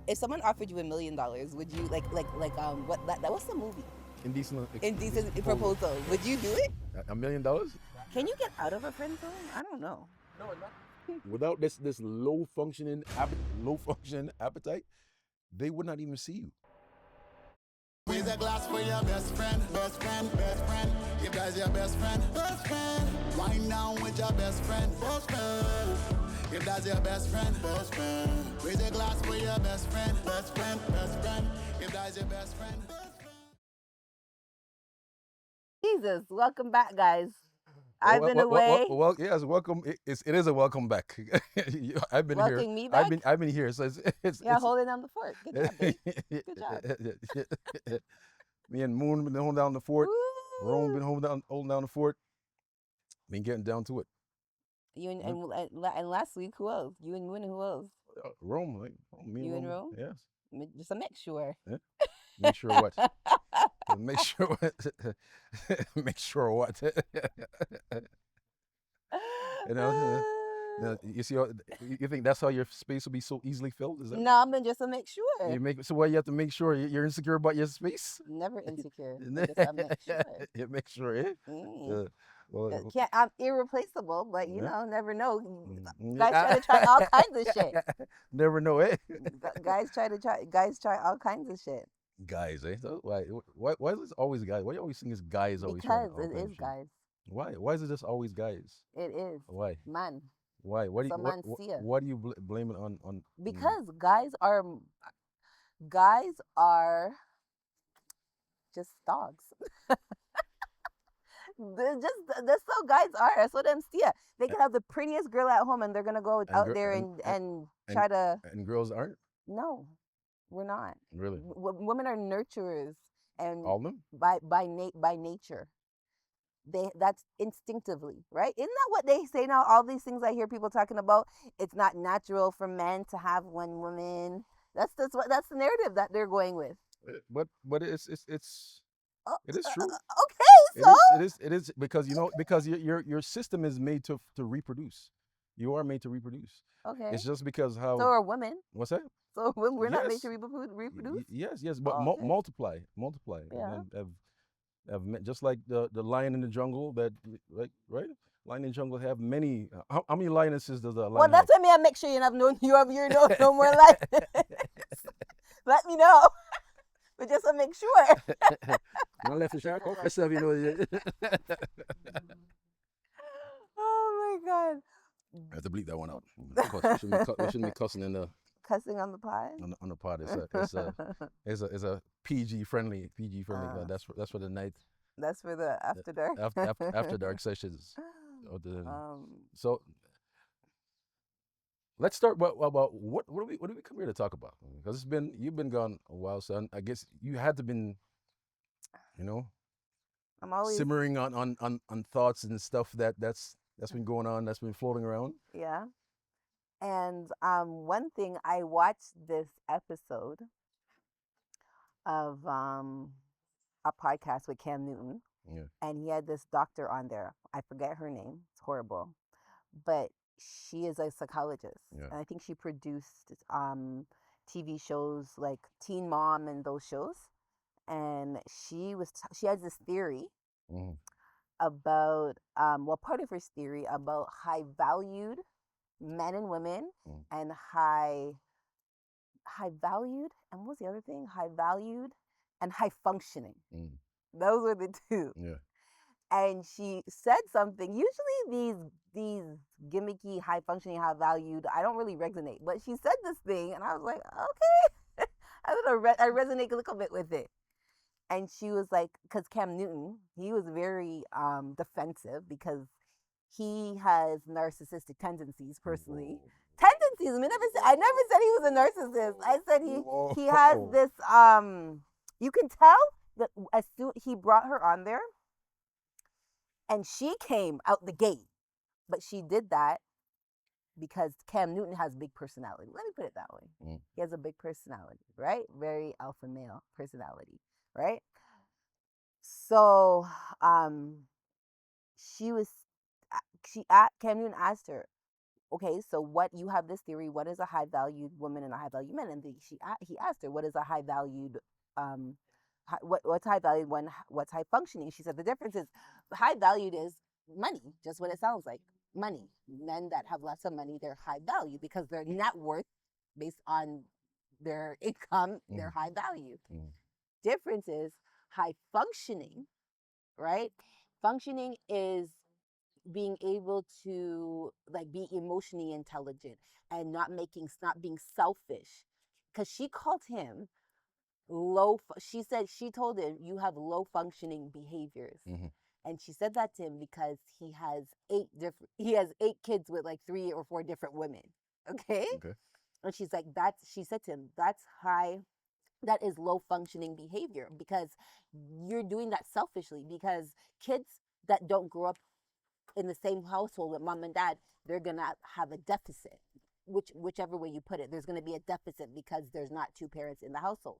If someone offered you $1 million, would you what that what's the movie? Indecent proposal. Would you do it? $1 million? Can you get out of a friend zone? I don't know. No, not without this low functioning appetite, they would not even see you. Raise a glass for your best friend, best friend, best friend. You guys your best friend, best friend. Wine down with your best friend, best friend. If that's your best friend, best friend. Raise a glass for your best friend, best friend, best friend. If that's your best friend, best friend. Jesus, welcome back, guys. I've been away. Well, yes, welcome. It is a welcome back. I've been here. Welcoming me back? I've been here. So it's Holding down the fort. Good job, babe. Good job. Me and Moon been holding down the fort. Woo! Rome been holding down the fort. Been getting down to it. You and last week, who else? You and Moon and who else? Rome, me You and Rome? Yes. Just to make sure. Yeah. Make sure what? Make sure what? Make sure what? You see, you think that's how your space will be so easily filled? Is that? No, I'm just to make sure. So why you have to make sure you're insecure about your space? Never insecure. Just to make sure. You make sure, eh? Well, I'm irreplaceable, but you know, never know. Mm. Guys try to try all kinds of shit. Never know, eh? Guys try all kinds of shit. Guys, eh? So why is this always guys? Why you always think it's guys always? Because it is guys. Why? Why is it just always guys? It is. Why? Man. Why? What do you blame it on? Because guys are just dogs. That's how guys are. That's what I'm seeing. They can have the prettiest girl at home, and they're gonna go out there and try to. And girls aren't. No, we're not. Really. Women are nurturers, and all of them by nature. That's instinctively, right? Isn't that what they say now? All these things I hear people talking about. It's not natural for men to have one woman. That's the narrative that they're going with. But it is true. Okay, so it is because your system is made to reproduce. You are made to reproduce. Okay. It's just because how. So are women. What's that? So we're not made to reproduce. Yes, but multiply. Yeah. And just like the lion in the jungle that right. Lion in the jungle have many. How many lionesses does a lion? Well, that's why I make sure you have no more lions. Let me know. But just to make sure. Not left the shark off myself, Oh my God. I have to bleep that one out. We shouldn't be cussing in the. Cussing on the pod. On the pod, it's a PG friendly. That's for the night. That's for the after dark. After dark sessions. So let's start about what do we come here to talk about? Because you've been gone a while, son. I guess you had to been, I'm always simmering on thoughts and stuff that's been going on, that's been floating around. Yeah. And one thing, I watched this episode of a podcast with Cam Newton. Yeah. And he had this doctor on there. I forget her name. It's horrible. But she is a psychologist. Yeah. And I think she produced TV shows like Teen Mom and those shows. And she has this theory about, part of her theory about high valued men and women and high valued, and what's the other thing? High valued and high functioning. Those were the two. Yeah. And she said something. Usually these gimmicky, high functioning, high valued, I don't really resonate. But she said this thing, and I was like, okay. I resonate a little bit with it. And she was like, because Cam Newton, he was very defensive because he has narcissistic tendencies personally. Tendencies. I never said he was a narcissist. I said he has this. You can tell that as soon he brought her on there, and she came out the gate, but she did that because Cam Newton has big personality. Let me put it that way. He has a big personality, right? Very alpha male personality, right? So, Cam Newton asked her, okay, so what, you have this theory, what is a high valued woman and a high valued man? And he asked her, what is a high valued, what's high valued one, what's high functioning? She said the difference is high valued is money, just what it sounds like, money. Men that have lots of money, they're high value because their net worth based on their income, they're high value. Difference is high functioning, right? Functioning is being able to like be emotionally intelligent and not being selfish, because she called him she said, she told him, you have low functioning behaviors. And she said that to him because he has eight kids with like 3 or 4 different women. Okay. And she's like, she said to him, that is low functioning behavior, because you're doing that selfishly, because kids that don't grow up in the same household with mom and dad, they're gonna have a deficit. Whichever way you put it, there's gonna be a deficit because there's not 2 parents in the household.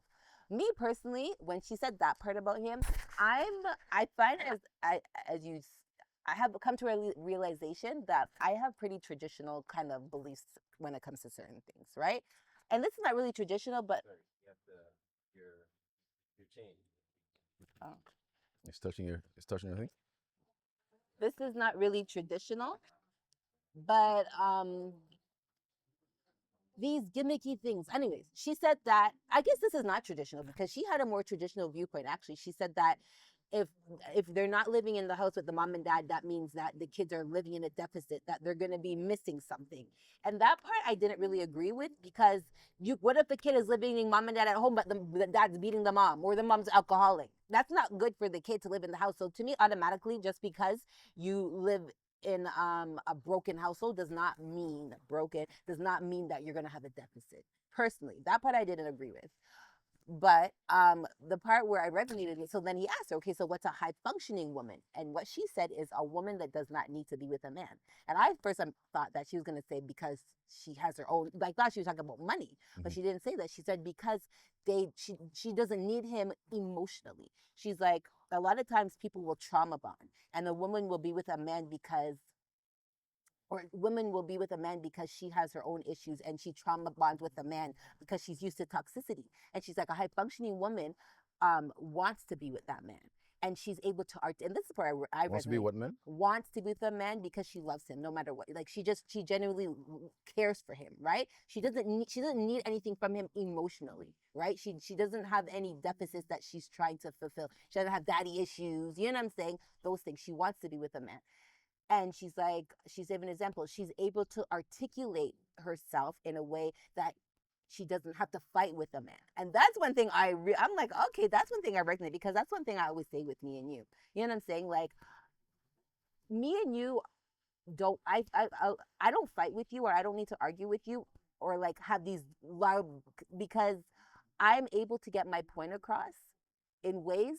Me personally, when she said that part about him, I find I have come to a realization that I have pretty traditional kind of beliefs when it comes to certain things, right? And this is not really traditional, but your chain. Oh. It's touching your thing. This is not really traditional, but these gimmicky things. Anyways, she said that, I guess this is not traditional because she had a more traditional viewpoint. Actually, she said that if they're not living in the house with the mom and dad, that means that the kids are living in a deficit, that they're going to be missing something. And that part I didn't really agree with, because what if the kid is living with mom and dad at home, but the dad's beating the mom, or the mom's alcoholic? That's not good for the kid to live in the house. So to me, automatically, just because you live in a broken household does not mean that you're going to have a deficit. Personally, that part I didn't agree with. But the part where I resonated with, so then he asked her, okay, so what's a high functioning woman? And what she said is a woman that does not need to be with a man. And I first thought that she was going to say because she has her own, I thought she was talking about money, but she didn't say that. She said because she doesn't need him emotionally. She's like, a lot of times people will trauma bond, and a woman will be with a man because she has her own issues, and she trauma bonds with a man because she's used to toxicity. And she's like, a high functioning woman wants to be with that man, and she's able to and this is where I wants to be what man? Wants to be with a man because she loves him no matter what. Like she genuinely cares for him, right? She doesn't need anything from him emotionally, right? She doesn't have any deficits that she's trying to fulfill. She doesn't have daddy issues, you know what I'm saying? Those things. She wants to be with a man. And she's like, she's giving an example. She's able to articulate herself in a way that she doesn't have to fight with a man. And that's one thing I'm like, okay, that's one thing I resonate, because that's one thing I always say with me and you. You know what I'm saying? Like, me and you I don't fight with you, or I don't need to argue with you, or like have these loud, because I'm able to get my point across in ways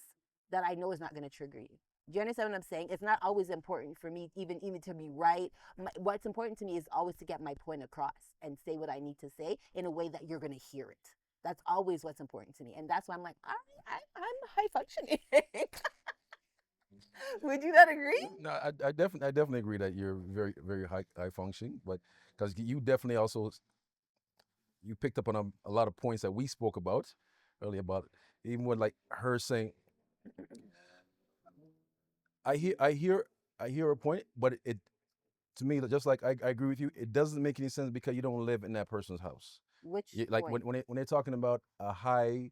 that I know is not going to trigger you. Do you understand what I'm saying? It's not always important for me even to be right. What's important to me is always to get my point across and say what I need to say in a way that you're going to hear it. That's always what's important to me. And that's why I'm like, I'm high functioning. Would you not agree? No, I definitely agree that you're very, very high functioning, but because you definitely also, you picked up on a lot of points that we spoke about earlier, about even with like her saying, I hear a point, but it to me, just like I agree with you, it doesn't make any sense because you don't live in that person's house. Like point? when they're talking about a high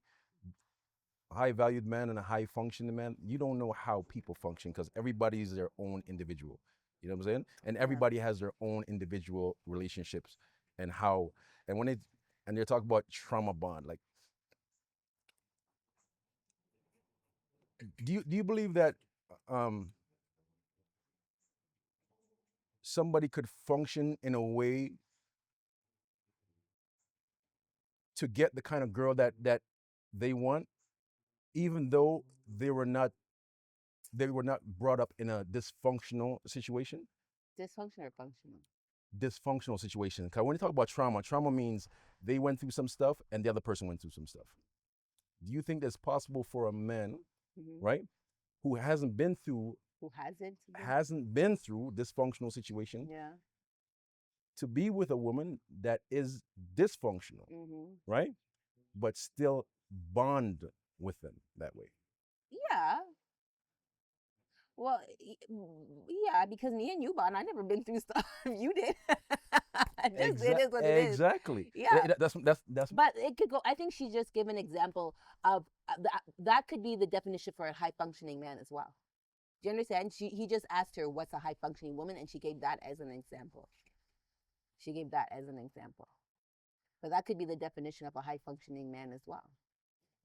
valued man and a high functioning man, you don't know how people function, because everybody's their own individual. You know what I'm saying? And everybody has their own individual relationships, and when they're talking about trauma bond, like, do you believe that somebody could function in a way to get the kind of girl that they want, even though they were not brought up in a dysfunctional situation? Dysfunctional or functional? Dysfunctional situation. Because when you talk about trauma means they went through some stuff and the other person went through some stuff. Do you think it's possible for a man, right, who hasn't been through dysfunctional situation, to be with a woman that is dysfunctional, right? But still bond with them that way. Yeah. Well, yeah, because me and you, Bon, I never been through stuff you did. Just it is what it is. Exactly. Yeah. That's. But it could go. I think she just gave an example of that could be the definition for a high functioning man as well. Do you understand? He just asked her what's a high functioning woman, and she gave that as an example. She gave that as an example. But that could be the definition of a high functioning man as well.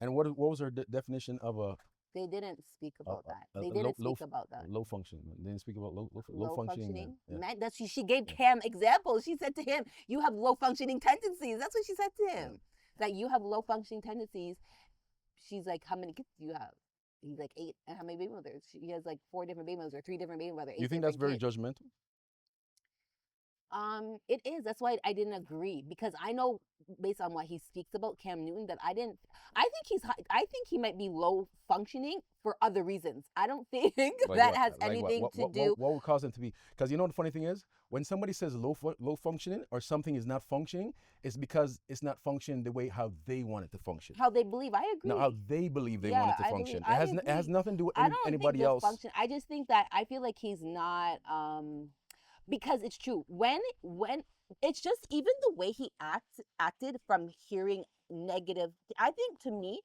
And what was her definition of a? They didn't speak about that. They didn't speak about that. Low functioning. They didn't speak about low functioning. Yeah. Man, she gave Cam examples. She said to him, "You have low functioning tendencies." That's what she said to him. That you have low functioning tendencies. She's like, "How many kids do you have?" He's like 8. And how many baby mothers? He has like 4 different baby mothers or 3 different baby mothers. You think that's very judgmental? It is. That's why I didn't agree, because I know based on what he speaks about Cam Newton that I think he might be low functioning for other reasons. I don't think that has anything to do. What would cause him to be? Because you know the funny thing is, when somebody says low functioning or something is not functioning, it's because it's not functioning the way how they want it to function. How they believe. I agree. No, how they believe they want it to function. It has nothing to do with anybody else. Function. I just think that I feel like he's not. Because it's true. When it's just even the way he acted from hearing negative. I think to me,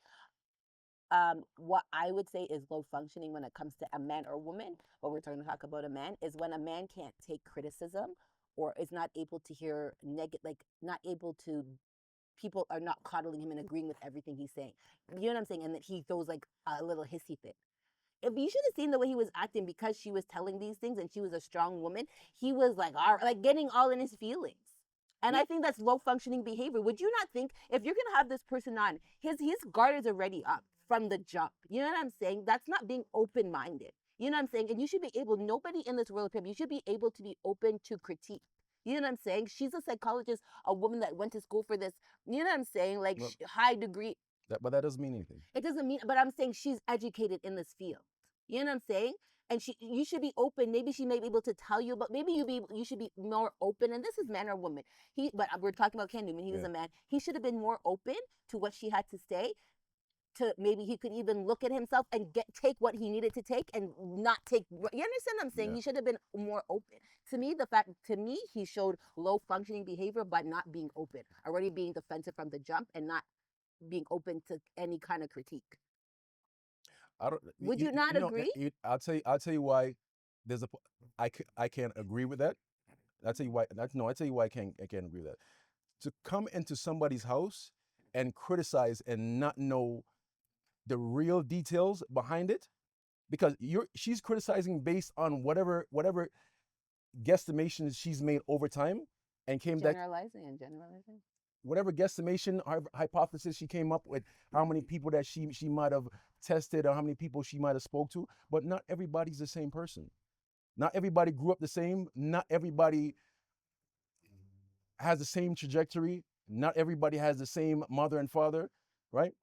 what I would say is low functioning when it comes to a man or woman. What we're trying to talk about a man is when a man can't take criticism or is not able to hear not able to. People are not coddling him and agreeing with everything he's saying. You know what I'm saying? And that he throws like a little hissy fit. If you should have seen the way he was acting because she was telling these things and she was a strong woman, he was like getting all in his feelings. And I think that's low functioning behavior. Would you not think if you're gonna have this person on, his guard is already up from the jump? You know what I'm saying? That's not being open minded. You know what I'm saying? And you should be able. Nobody in this world, you should be able to be open to critique. You know what I'm saying? She's a psychologist, a woman that went to school for this. You know what I'm saying? Like high degree. But that doesn't mean anything. It doesn't mean. But I'm saying she's educated in this field. You know what I'm saying? And you should be open. Maybe she may be able to tell you, but maybe you should be more open. And this is man or woman. But we're talking about Ken Newman. He was a man. He should have been more open to what she had to say. To maybe he could even look at himself and take what he needed to take and not take. You understand what I'm saying? Yeah. He should have been more open. To me, he showed low functioning behavior by not being open, already being defensive from the jump and not being open to any kind of critique. Would you not agree? I'll tell you why. I can't agree with that. I'll tell you why. I'll tell you why I can't agree with that. To come into somebody's house and criticize and not know the real details behind it, because she's criticizing based on whatever guesstimations she's made over time, and generalizing. Whatever guesstimation or hypothesis she came up with, how many people that she might have tested or how many people she might have spoke to, but not everybody's the same person. Not everybody grew up the same. Not everybody has the same trajectory. Not everybody has the same mother and father, right?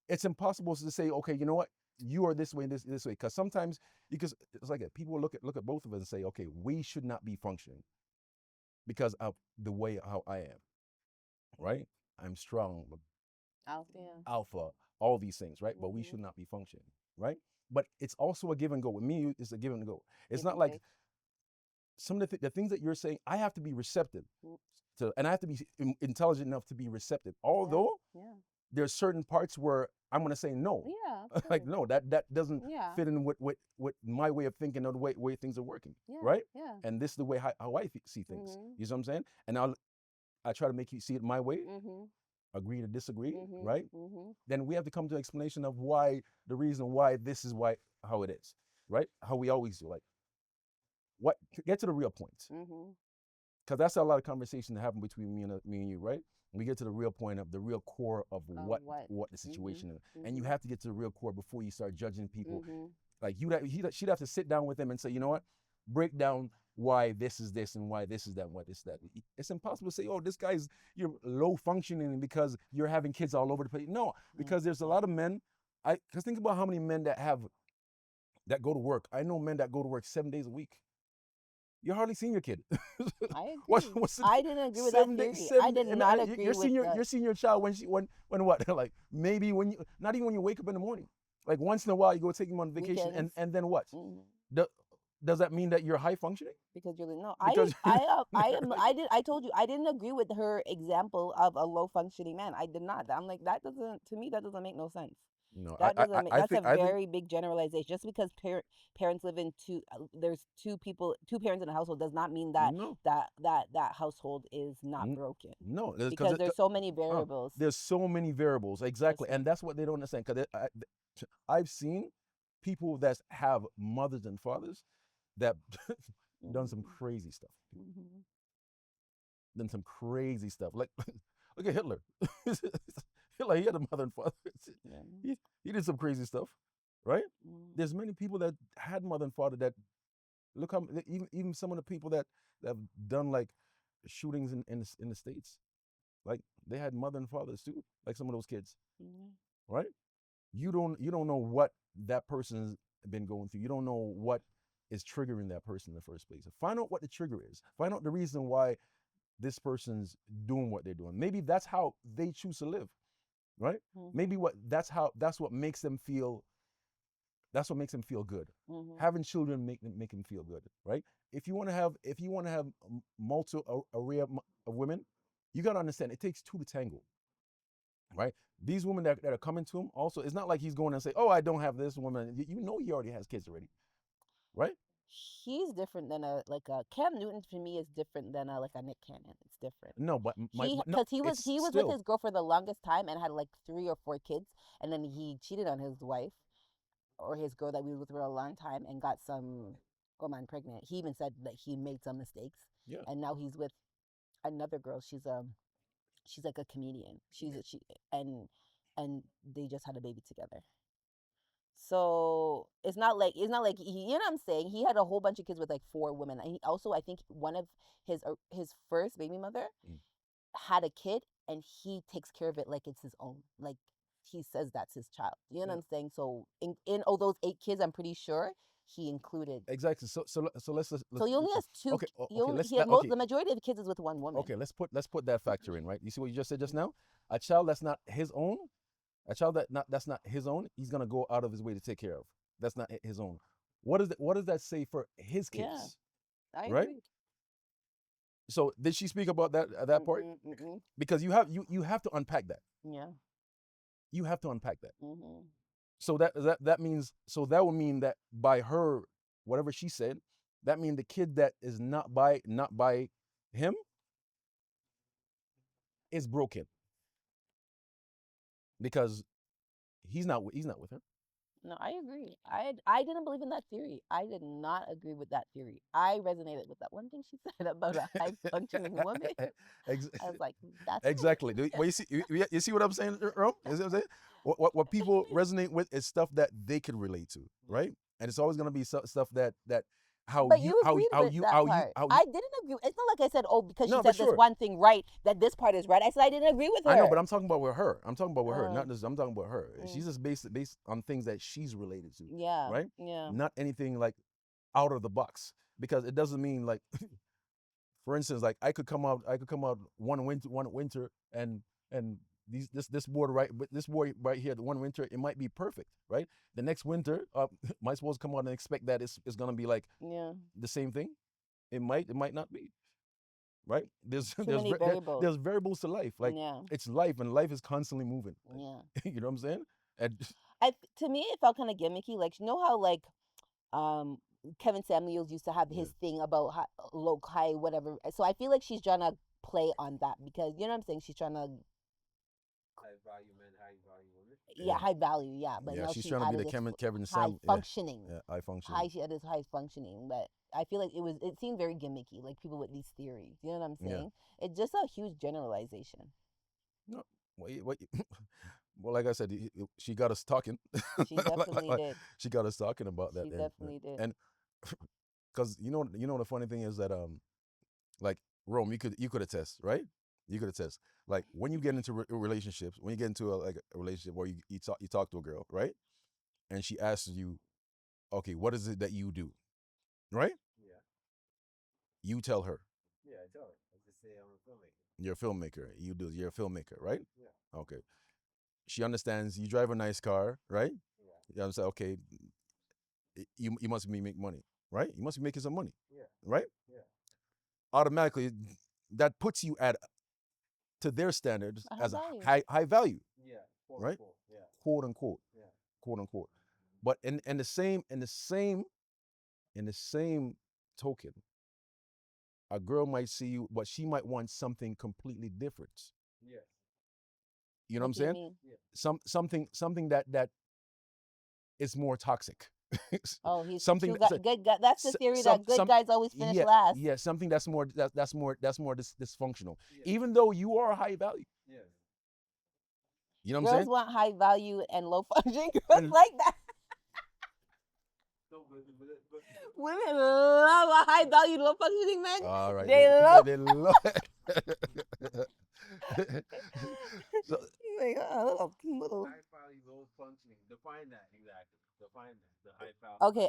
It's impossible to say, okay, you know what? You are this way, this way. Because sometimes, it's like people look at both of us and say, okay, we should not be functioning because of the way how I am, right? I'm strong, alpha, all these things, right? Mm-hmm. But we should not be functioning, right? But it's also a give and go. With me, it's a give and go. It's not like some of the things that you're saying, I have to be receptive to, and I have to be intelligent enough to be receptive. Although there's certain parts where I'm going to say no. Yeah. Like, no, that doesn't fit in with my way of thinking or the way things are working, right? Yeah. And this is the way how I see things. Mm-hmm. You know what I'm saying? And I try to make you see it my way. Mm-hmm. Agree to disagree, right? Mm-hmm. Then we have to come to an explanation of the reason why this is how it is, right? How we always do, like, get to the real point. Because that's a lot of conversation that happen between me and you, right? We get to the real point of the real core of what the situation is. And you have to get to the real core before you start judging people. Like she'd have to sit down with them and say, you know what? Break down why this is this and why this is that and why this is that. It's impossible to say, oh, this guy's, you're low functioning because you're having kids all over the place. No, because there's a lot of men. Because think about how many men that go to work. I know men that go to work 7 days a week. You're hardly seeing your kid. I What's agree. what's the I didn't agree with that 7 days? theory. I 7 did and not you're agree with seeing the. you're seeing your child when what? Like maybe when you not even when you wake up in the morning. Like once in a while you go take him on vacation Weekends. and then what? Mhm. Do, does that mean that you're high functioning? Because you're no, Because I told you I didn't agree with her example of a low functioning man. I did not. I'm like that doesn't to me that doesn't make no sense. no, That doesn't make I that's a think I think very big generalization. Just because parents live in there's two parents in a household does not mean that no. that household is not broken No, because there's so many variables. there's so many variables, exactly, Listen. and that's what they don't understand. Because I've seen people that have mothers and fathers that done some crazy stuff, Mhm. done some crazy stuff. Like look at Hitler. Hitler, he had a mother and father. Yeah. He did some crazy stuff, right? Mhm. There's many people that had mother and father that look how even some of the people that have done like shootings in the States. Like they had mother and fathers too, like some of those kids, Mhm. right? You don't know what that person's been going through. You don't know what is triggering that person in the first place. Find out what the trigger is. Find out the reason why this person's doing what they're doing. Maybe that's how they choose to live, right? Mhm. Maybe that's what makes them feel. That's what makes them feel good. Mhm. Having children make them feel good, right? If you want to have multiple array of women, you got to understand it takes two to tango, right? These women that are coming to him also, it's not like he's going and say, oh, I don't have this woman. You know he already has kids already, right? He's different than a Cam Newton to me is different than a Nick Cannon. It's different. No, but no, Because he it's was with still his girl for the longest time and had like 3 or 4 kids, and then he cheated on his wife or his girl that we was with for a long time and got some woman pregnant. He even said that he made some mistakes, yeah. and now he's with another girl. She's like a comedian. And they just had a baby together. So it's not like he, you know what I'm saying. He had a whole bunch of kids with like 4 women. And he also, I think one of his first baby mother Mm. had a kid, and he takes care of it like it's his own. Like he says that's his child. You know what I'm saying? So in all those 8 kids, I'm pretty sure he included. Exactly. So let's So he only has two. okay, okay, let's He had okay. the majority of the kids is with one woman. Okay, let's put that factor in, right? You see what you just said just now? A child that's not his own, that's not his own, he's gonna go out of his way to take care of. That's not his own. What does that say for his Yeah, kids? I Right? agree. So did she speak about that part? Mm-mm. Because you have to unpack that. Yeah. You have to unpack that. Mm-hmm. So that means that would mean that by her whatever she said, that means the kid that is not by him is broken because he's not with her. No, I agree. I didn't believe in that theory. I did not agree with that theory. I resonated with that one thing she said about a high functioning woman. I was like, that's Exactly. Well, you see what I'm saying, Rom? You see what I'm saying? What people resonate with is stuff that they can relate to, right? And it's always gonna be stuff that But you agreed with that part. I didn't agree. It's not like I said, oh, because she No, for said this sure. one thing right, that this part is right. I said I didn't agree with her. I know, but I'm talking about with her. I'm talking about with her, Oh. not just. I'm talking about her. Mm. She's just based on things that she's related to, Yeah. right? Yeah. Not anything like out of the box, because it doesn't mean like, for instance, like I could come out one winter and this board right here, the one winter, it might be perfect, right? The next winter, am I supposed to come out and expect that it's gonna be like Yeah. the same thing? It might not be, right? There's many variables. there's variables to life. Like Yeah. it's life, and life is constantly moving. Yeah. You know what I'm saying? And To me, it felt kind of gimmicky. Like, you know how like um Kevin Samuels used to have his thing about low high whatever. So I feel like she's trying to play on that because you know what I'm saying. She's trying to High value men, high value women. yeah high value but yeah, now she's she trying to be added the this Kevin high Sam, functioning. yeah, high functioning. High she added high functioning, but I feel like it seemed very gimmicky, like people with these theories. You know what I'm saying? It's just a huge generalization. No, well, like I said, she got us talking. She definitely did. She got us talking about that. She definitely did. And because you know the funny thing is that like Rome, you could attest, right? You could attest. Like when you get into relationships, when you get into a relationship where you talk to a girl, right? And she asks you, okay, what is it that you do, right? Yeah. You tell her. Yeah, I tell her. I just say I'm a filmmaker. You're a filmmaker. You're a filmmaker, right? Yeah. Okay. She understands you drive a nice car, right? Yeah. You understand, okay, you must be making money, right? You must be making some money, Yeah. right? Yeah. Automatically, that puts you at to their standards A high as a value. high value, Yeah. Quote, right? unquote. Yeah. Quote unquote, Yeah. quote unquote. But in the same token, a girl might see you, but she might want something completely different. Yes. You know what I'm What do you saying? mean? Yeah. Something that is more toxic. Oh, he's Something true guy, good guy. That's the theory that good guys always finish yeah, last. yeah, something that's more dysfunctional. Yeah. Even though you are high value. Yes. You know what I'm Girls saying? want high value and low functioning girls And- like that. No, but Women love a high value, low functioning man. All right. They love. They love so, Like, little. high value, low functioning. Define that exactly. Define that. The high value. Okay,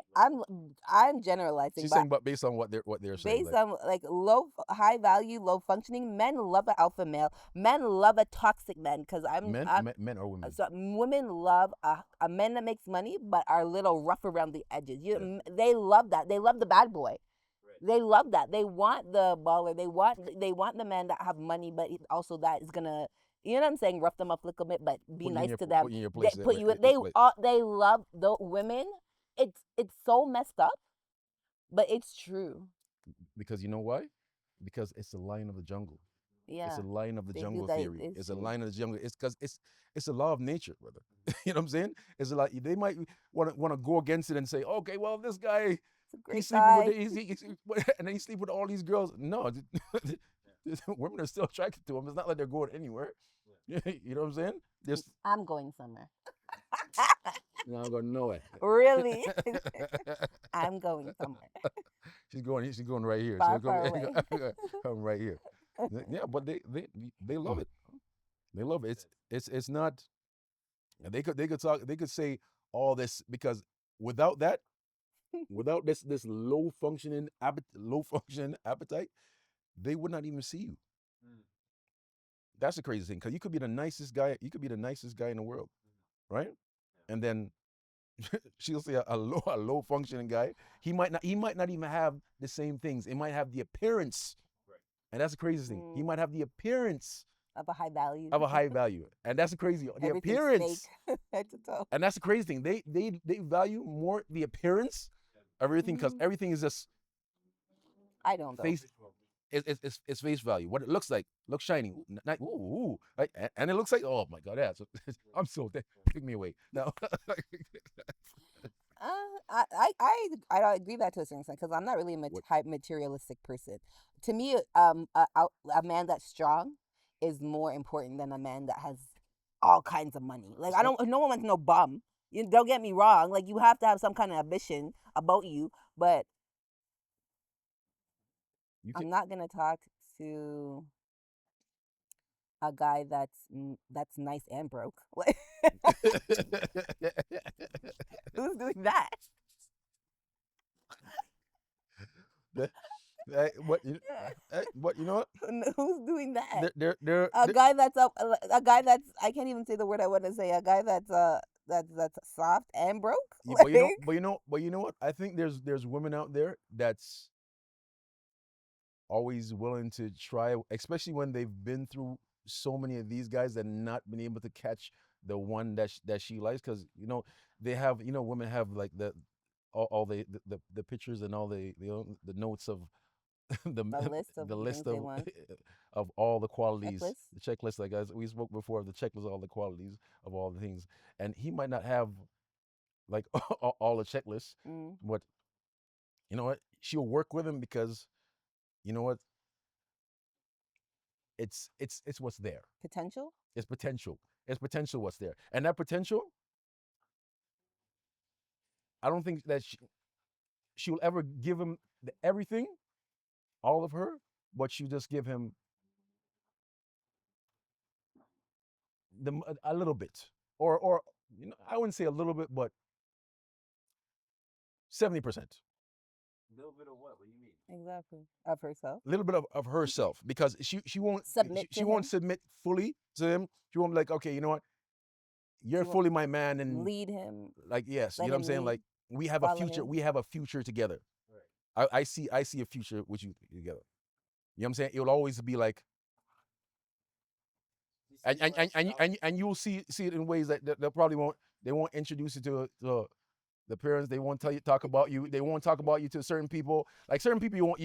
I'm generalizing, she's but saying, but based on what they're saying. based on like high value, low functioning men love an alpha male. Men love a toxic man because Men or women. so women love a man that makes money but are a little rough around the edges. They love that. They love the bad boy. Right. They love that. They want the baller. They want the man that have money, but also that is gonna, you know what I'm saying, rough them up a little bit, but be Put you in nice your- to them. put you in your place, Put you. in place. They love the women. It's so messed up, but it's true. Because you know why? Because it's the lion of the jungle. Yeah. It's a lion of the They do jungle that. theory. It's a true. lion of the jungle. It's because it's a law of nature, brother. You know what I'm saying? It's a lot. They might want to go against it and say, okay, well, this guy It's a great he's guy. sleeping with and then he sleep with all these girls. No, women are still attracted to him. It's not like they're going anywhere. You know what I'm saying? Just I'm going somewhere. not going nowhere. Really? I'm going somewhere. She's going right here. Far, She's far going, away. come right here. Yeah, but they love it. They love it. It's not. And they could say all this because without that, without this low functioning appetite, they would not even see you. Mm. That's the crazy thing because you could be the nicest guy. You could be the nicest guy in the world, right? And then she'll say a low functioning guy. He might not even have the same things. It might have the appearance, Right. and that's the craziest thing. He might have the appearance Of a high value. of a high value, and that's the crazy. The Everything's appearance, fake, head to toe. and that's the crazy thing. They value more the appearance of everything because everything is just I don't though. face. It's face value. What it looks like, looks shiny. Ooh, right? And it looks like, oh my god, yeah. So, I'm so pick me away now. I don't agree that to a certain extent because I'm not really a type materialistic person. To me, a man that's strong is more important than a man that has all kinds of money. Like no one wants no bum. You don't get me wrong. Like you have to have some kind of ambition about you, but I'm not gonna talk to a guy that's nice and broke. Like who's doing that? What you know what? Who's doing that? They're A guy that's I can't even say the word I want to say. A guy that's soft and broke. but you know what? I think there's women out there that's always willing to try, especially when they've been through so many of these guys and not been able to catch the one that she likes because they have women have like all the pictures and all the notes of the list of the list things they of want. of all the qualities, Checklist? the checklist. Like as we spoke before, of the checklist, all the qualities of all the things, and he might not have like all the checklists, but you know what? She'll work with him because you know what? It's what's there. Potential? It's potential. It's potential what's there, and that potential. I don't think that she will ever give him everything, all of her, but she'll just give him a little bit, or I wouldn't say a little bit, but 70%. A little bit of what? What do you mean? Exactly. Of herself. A little bit of herself, because she won't Submit she to won't him. submit fully to him. She won't be like, okay, you know what, you're She won't fully my man, and lead him. like, yes, you Let know what I'm him saying, lead. like we have a Follow future. him. We have a future together. Right. I see a future with you together. You know what I'm saying? It'll always be like, and you'll see it in ways that they probably won't. They won't introduce you to the parents. They won't talk about you. They won't talk about you to certain people. Like certain people,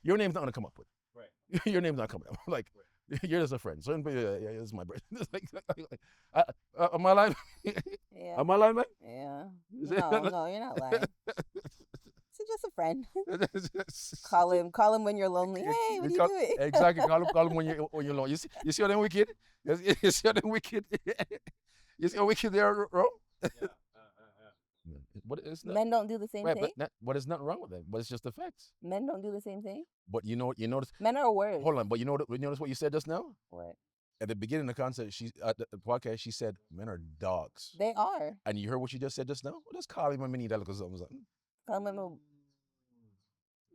your name's not gonna come up with. Right. Your name's not coming up. Like you're just a friend. Certain people, yeah, this is my brother. Am I lying? Yeah. Am I lying, man? Yeah. No, you're not lying. It's just a friend. Call him when you're lonely. Hey, what are you doing? Exactly. Call him when you're alone. You see how them wicked? You see how them wicked? You see how wicked they are, bro? Yeah. But it's not, Men don't do the same right, thing. but there's nothing wrong with that. But it's just the facts. Men don't do the same thing. But you notice. Men are worse. Hold on, but you notice what you said just now? What? At the beginning of the concept, the podcast, she said men are dogs. They are. And you heard what she just said just now? Well, just call him a mini dog or something. Call him a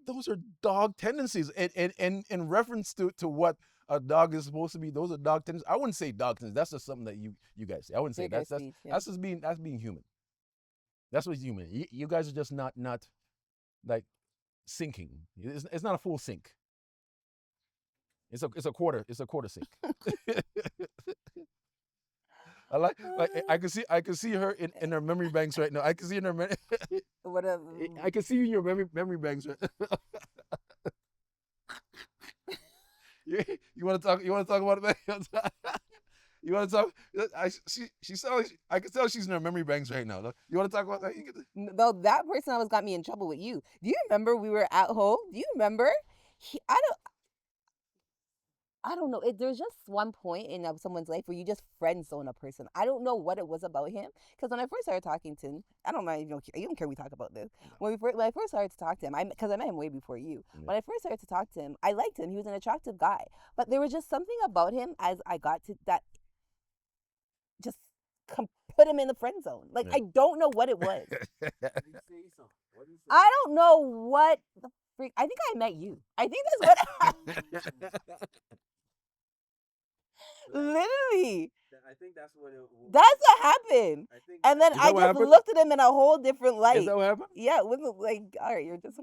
Those are dog tendencies, and in reference to what a dog is supposed to be. Those are dog tendencies. I wouldn't say dog tendencies. That's just something that you guys say. I wouldn't say figure that's speech, yeah. that's just being human. That's what's human. You guys are just not like sinking. It's not a full sink. It's a quarter sink. I like I can see her in her memory banks right now. I can see in her whatever. I can see you in your memory banks right now. You want to talk about it, man? You want to talk? I can tell she's in her memory banks right now. You want to talk about that? No, that person always got me in trouble with you. Do you remember we were at home? Do you remember? I don't know. There's just one point in someone's life where you just friend zone a person. I don't know what it was about him. Because when I first started talking to him, I don't mind. You don't care we talk about this. When I first started to talk to him, because I met him way before you. Yeah. When I first started to talk to him, I liked him. He was an attractive guy. But there was just something about him as I got to that just put him in the friend zone. Like, Yeah. I don't know what it was. What did he say? What did he say? I don't know what the freak. I think I met you. I think that's what happened. Literally. I think that's what it. That's what happened. I think. And then Is I that what just happened? looked at him in a whole different light. Is that what happened? Yeah, it wasn't like, all right, you're just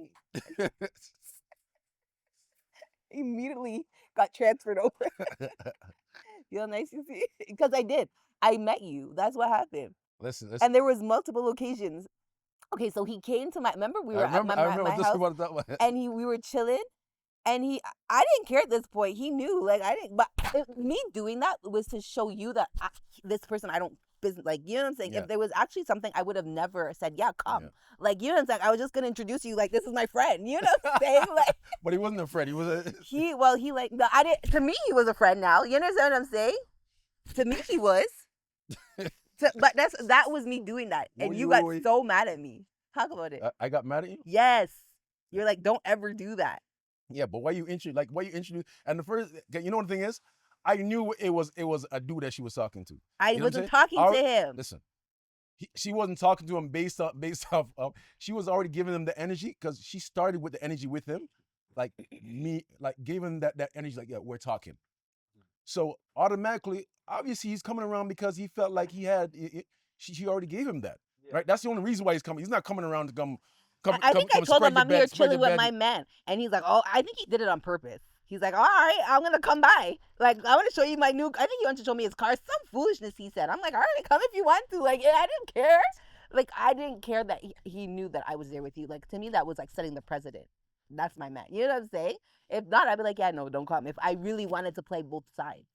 immediately got transferred over. Feel nice, you see? Because I did. I met you. That's what happened. Listen. And there was multiple occasions. Okay, so he came to remember we were at my house, and we were chilling, and I didn't care at this point. He knew, like, I didn't, but me doing that was to show you that this person I don't business, like, you know what I'm saying? Yeah. If there was actually something, I would have never said, yeah, come. Yeah. Like, you know what I'm saying? I was just gonna introduce you, like, this is my friend. You know what I'm saying? Like, But he wasn't a friend. He was a. to me, he was a friend now. You understand what I'm saying? To me, he was. But that was me doing that, and you got so mad at me. Talk about it. I got mad at you. Yes, you're like, don't ever do that. Yeah, but why you introduce? And the first, you know what the thing is, I knew it was a dude that she was talking to. I You know what I'm wasn't talking to him. Listen, she wasn't talking to him based off. She was already giving him the energy because she started with the energy with him, like me, like gave him that energy. Like, yeah, we're talking. So automatically, obviously, he's coming around because he felt like he had. She already gave him that, right? That's the only reason why he's coming. He's not coming around to come. I think I told him I'm here chilling with my man, and he's like, "Oh, I think he did it on purpose." He's like, "All right, I'm gonna come by. Like, I want to show you my new. I think he wanted to show me his car. Some foolishness he said. I'm like, all right, come if you want to. Like, I didn't care. Like, I didn't care that he knew that I was there with you. Like, to me, that was like setting the precedent. That's my man. You know what I'm saying? If not, I'd be like, yeah, no, don't come. If I really wanted to play both sides.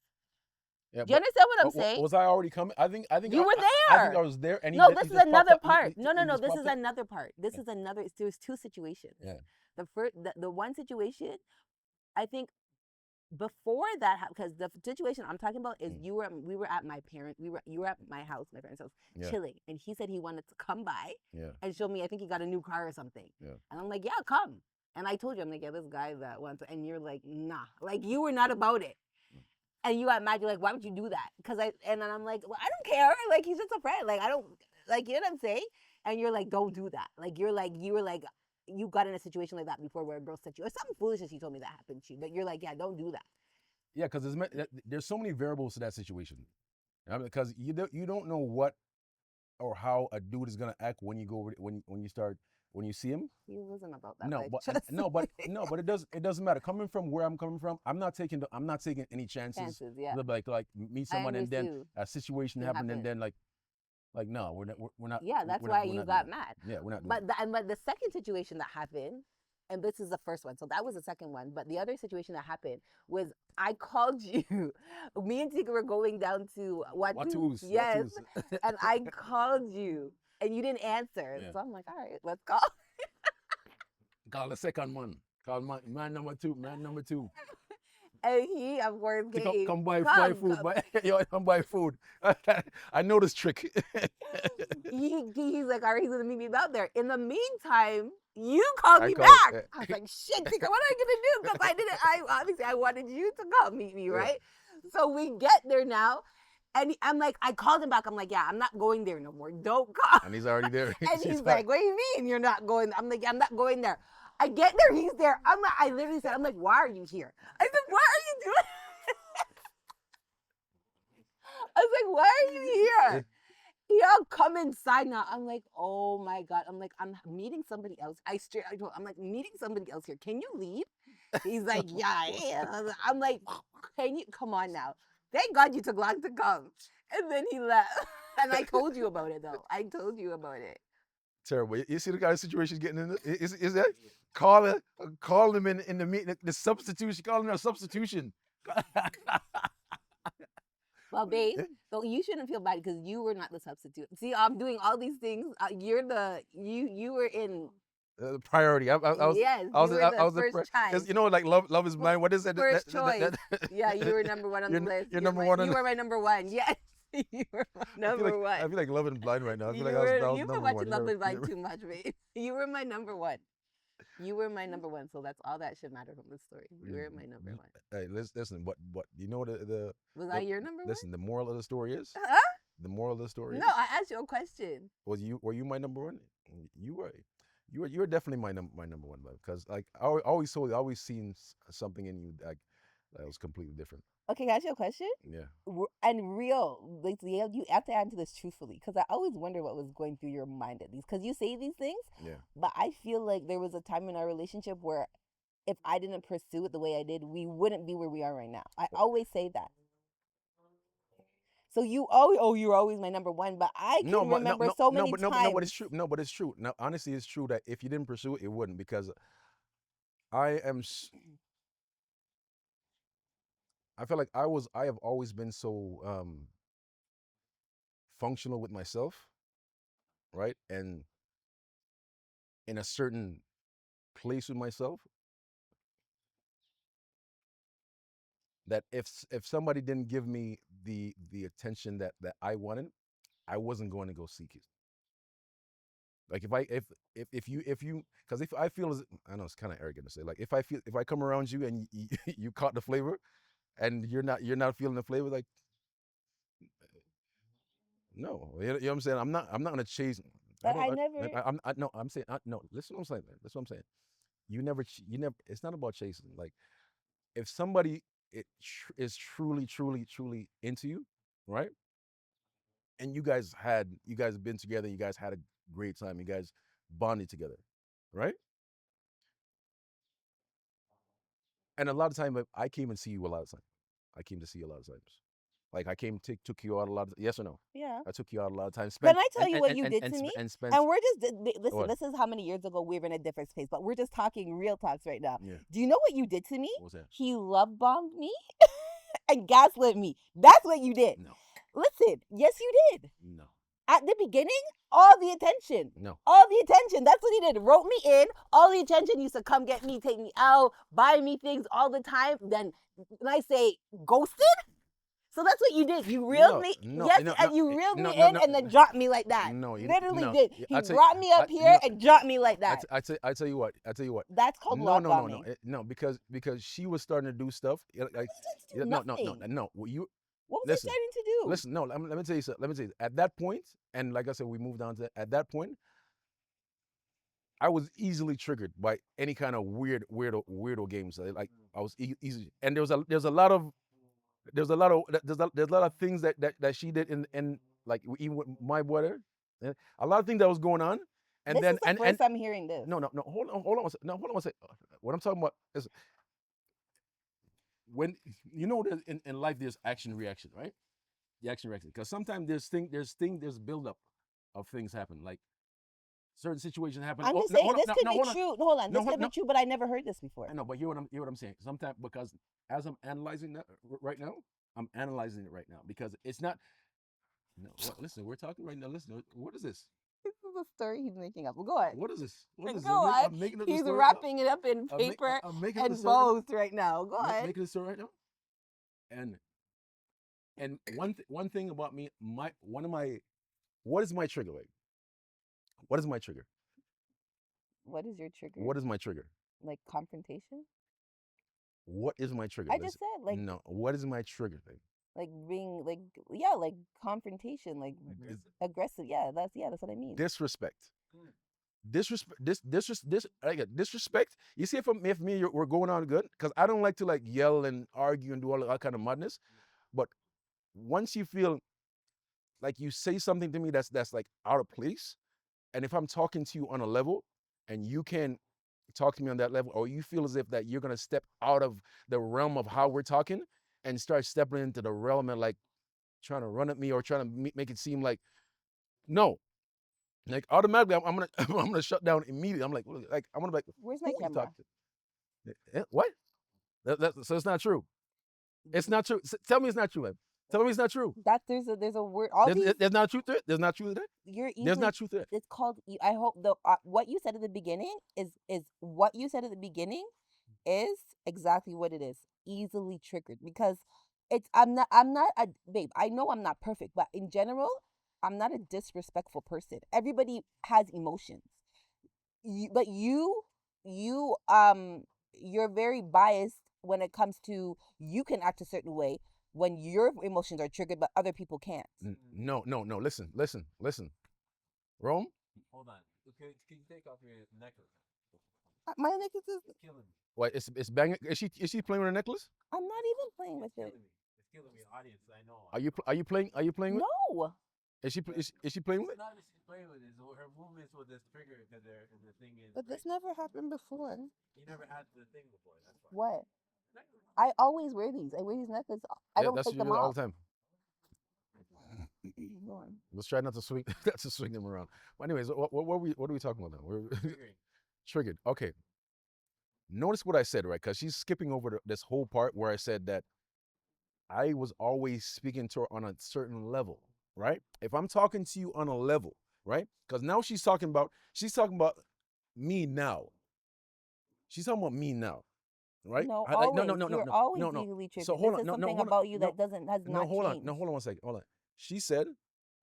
Yeah, Do you understand what I'm saying? Was I already coming? I think you were there. I think I was there. And No, this is another part. No. This is another part. This is another. There's two situations. Yeah. The one situation, I think, before that, because the situation I'm talking about is we were at you were at my house, my parents' house, chilling, and he said he wanted to come by and show me. I think he got a new car or something. Yeah. And I'm like, yeah, come. And I told you, I'm like, yeah, this guy that wants, and you're like, nah, like you were not about it. And you got mad. You're like, why would you do that? And then I'm like, well, I don't care. Like, he's just a friend. Like, I don't, like, you know what I'm saying? And you're like, don't do that. Like, you were like, you got in a situation like that before where a girl set you, or something foolish that she told me that happened to you, but you're like, yeah, don't do that. Yeah, because there's so many variables to that situation. Because you don't know what or how a dude is gonna act when you go when you see him. He wasn't about that. No, life, but trust no, me. but it doesn't matter. Coming from where I'm coming from, I'm not taking any chances. Chances, yeah. Like meet I someone and then understood. a situation It happened and happened. then like no, we're not. Yeah, that's we're why not, we're you not got doing mad. that. Yeah, we're not doing But that. but the second situation that happened, and this is the first one, so that was the second one. But the other situation that happened was I called you. Me and Tika were going down to Watu's, yes, Watu's. and I called you, and you didn't answer. Yeah. So I'm like, all right, let's call. Call the second one. Call man number two. Man number two. And he, of course, came. Come buy food. Come buy food. I know this trick. He's like, all right, he's gonna meet me out there. In the meantime, you called me called, back. I was like, shit, Tika, what am I gonna do? Because I wanted you to come meet me, right? So we get there now, and I'm like, I called him back. I'm like, yeah, I'm not going there no more. Don't call. And he's already there. And he's like, what do you mean you're not going? I'm like, I'm not going there. I get there, he's there. I literally said, I'm like, why are you here? I said, what are you doing? I was like, why are you here? Y'all come inside now. I'm like, oh my God. I'm like, I'm meeting somebody else. I'm like, meeting somebody else here. Can you leave? He's like, yeah, I am. I'm like, can you come on now? Thank God you took long to come. And then he left. And I told you about it though. I told you about it. Terrible. You see the kind of situation he's getting in? Is that call him in the meeting? The substitution. Call him a substitution. Well, babe, so you shouldn't feel bad because you were not the substitute. See, I'm doing all these things. You were in. The priority. I was the first choice. Because you know, like love is blind. What is that? First choice. Yeah, you were number one on the list. You're number one. You were my number one. Yes, you were my number one. I feel like Love is Blind right now. I feel like You've been watching Love is Blind too much, babe. You were my number one. You were my number one, so that's all that should matter from this story. You were my number one. Hey, listen. What you know was I your number one? Listen, the moral of the story is. Huh? The moral of the story. No, I asked you a question. Were you my number one? You were definitely my number one, love. Because like I always seen something in you that was completely different. Okay, can I ask you a question? Yeah. And real, like you have to answer this truthfully, because I always wonder what was going through your mind at these. Because you say these things, Yeah. but I feel like there was a time in our relationship where, if I didn't pursue it the way I did, we wouldn't be where we are right now. I always say that. So you're always my number one, but I can remember so many times. No, but it's true. No, but it's true. Now, honestly, it's true that if you didn't pursue it, it wouldn't, because I feel like I have always been so functional with myself, right? And in a certain place with myself, that if somebody didn't give me the attention that I wanted, I wasn't going to go seek it. Like if you because if I feel I know it's kind of arrogant to say, like if I come around you and you caught the flavor, and you're not feeling the flavor, like no, you know what I'm saying. I'm not gonna chase. But I'm saying no. Listen, what I'm saying. That's what I'm saying. You never. It's not about chasing. Like if somebody is truly into you, right? And you guys have been together. You guys had a great time. You guys bonded together, right? And a lot of time, I came and see you a lot of times. I came to see you a lot of times. Like I took you out a lot of, yes or no? Yeah. I took you out a lot of times. Can I tell you what you did to me? And we're just listen. What? This is how many years ago we were in a different space, but we're just talking real talks right now. Yeah. Do you know what you did to me? What was that? He love bombed me and gaslit me. That's what you did. No. Listen, yes, you did. No. At the beginning, all the attention. No. All the attention. That's what he did. Wrote me in. All the attention. Used to come get me, take me out, buy me things all the time. Then when I say ghosted, so that's what you did. You reeled me. You reeled me in and then dropped me like that. No, you literally did. He brought me up you here know, and dropped me like that. I tell you what. That's called love bombing. No, because she was starting to do stuff. Like no. What was listen, I starting to do? Listen, no. Let me tell you something. At that point, and like I said, we moved on to at that point. I was easily triggered by any kind of weirdo games. Like I was easy, and there's a lot of things that she did in like even with my brother, a lot of things that was going on, and This then is the first I'm hearing this. no, hold on one second. What I'm talking about is when in life there's action reaction, right? The action reaction, because sometimes there's build up of things happen, like certain situations happen. I'm Oh, just no, saying hold on, this no, could no, be hold on. true. Hold on, No, this could be true, but I never heard this before. I know, but hear what I'm saying. Sometimes, because as I'm analyzing that right now, I'm analyzing it right now because it's not. No, listen, we're talking right now. Listen, what is this? This is a story he's making up. Well, go on. What is this? What is this? Go on. I'm making up the He's story. wrapping it up in I'm paper making up the and story. both right now. Go I'm ahead. making the story right now. And one thing about me, what is my trigger like? What is my trigger? What is your trigger? What is my trigger? Like confrontation? What is my trigger? I just said like no. What is my trigger thing? like being like yeah, like confrontation, like aggressive. Yeah, that's what I mean. Disrespect. Disrespect. Disrespect. You see, if me and you we're going on good, because I don't like to like yell and argue and do all that kind of madness. But once you feel like you say something to me that's like out of place, and if I'm talking to you on a level, and you can talk to me on that level, or you feel as if that you're gonna step out of the realm of how we're talking and start stepping into the realm and like trying to run at me or trying to make it seem like no, like automatically I'm gonna I'm gonna shut down immediately. I'm like I'm gonna be like, Where's my who you camera? talking to? What? So it's not true. It's not true. Tell me it's not true, man. Tell me it's not true. That there's a word. All these There's not truth to it. There's not truth to that. you're easily, There's not truth to it. it's called. I hope the what you said at the beginning is what you said at the beginning is exactly what it is. Easily triggered because it's I'm not a babe. I know I'm not perfect, but in general, I'm not a disrespectful person. Everybody has emotions. But you're very biased when it comes to you can act a certain way when your emotions are triggered, but other people can't. No. Listen. Rome. Hold on. Can you take off your necklace? My necklace is. It's killing me. What? It's banging. Is she playing with a necklace? I'm not even playing with it. It's killing me. Audience, I know. Are you playing with? No. Is she playing with It's it? not that she's playing with it. It's her movements with this trigger because the thing is. But this never happened before. You never had the thing before. That's why. What? I always wear these. I wear these necklaces. I don't That's take them all off. the time. Go on. Let's try not to swing. Not to swing them around. But anyways, what are we talking about now? We're triggered. Okay. Notice what I said, right? Because she's skipping over this whole part where I said that I was always speaking to her on a certain level, right? If I'm talking to you on a level, right? Because now she's talking about me now. She's talking about me now, right? No, I- like, always. You're always easily triggered. So hold This on, is something hold on. about you No, that has no, not hold on. changed. No, hold on one second. Hold on. She said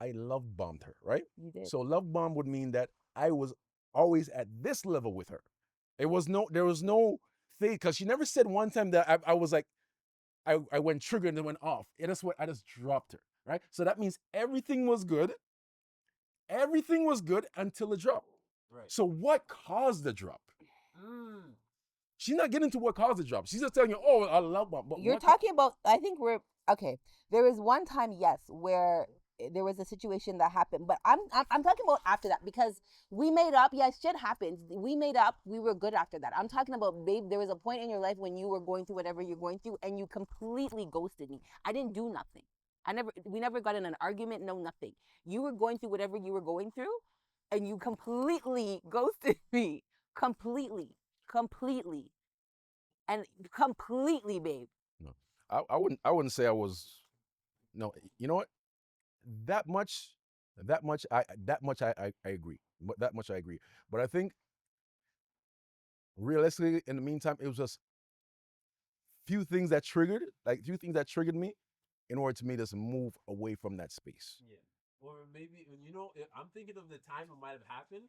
I love bombed her, right? You did. So love bomb would mean that I was always at this level with her. There was no thing, because she never said one time that I was like, I went triggered and went off. That's what I just dropped her, right? So that means everything was good. Everything was good until the drop. Right. So what caused the drop? She's not getting to what caused the drop. She's just telling you, oh, I love bomb. But You're talking about. I think we're okay. There was one time, yes, where there was a situation that happened, but I'm talking about after that because we made up. Yes, shit happens. We made up. We were good after that. I'm talking about, babe. There was a point in your life when you were going through whatever you're going through, and you completely ghosted me. I didn't do nothing. We never got in an argument. No, nothing. You were going through whatever you were going through, and you completely ghosted me. Completely, and completely, babe. No, I wouldn't say I was. No, you know what? That much I agree. But that much I agree. But I think realistically, in the meantime, it was just few things that triggered me in order to make us move away from that space. Yeah. Or maybe, I'm thinking of the time it might have happened,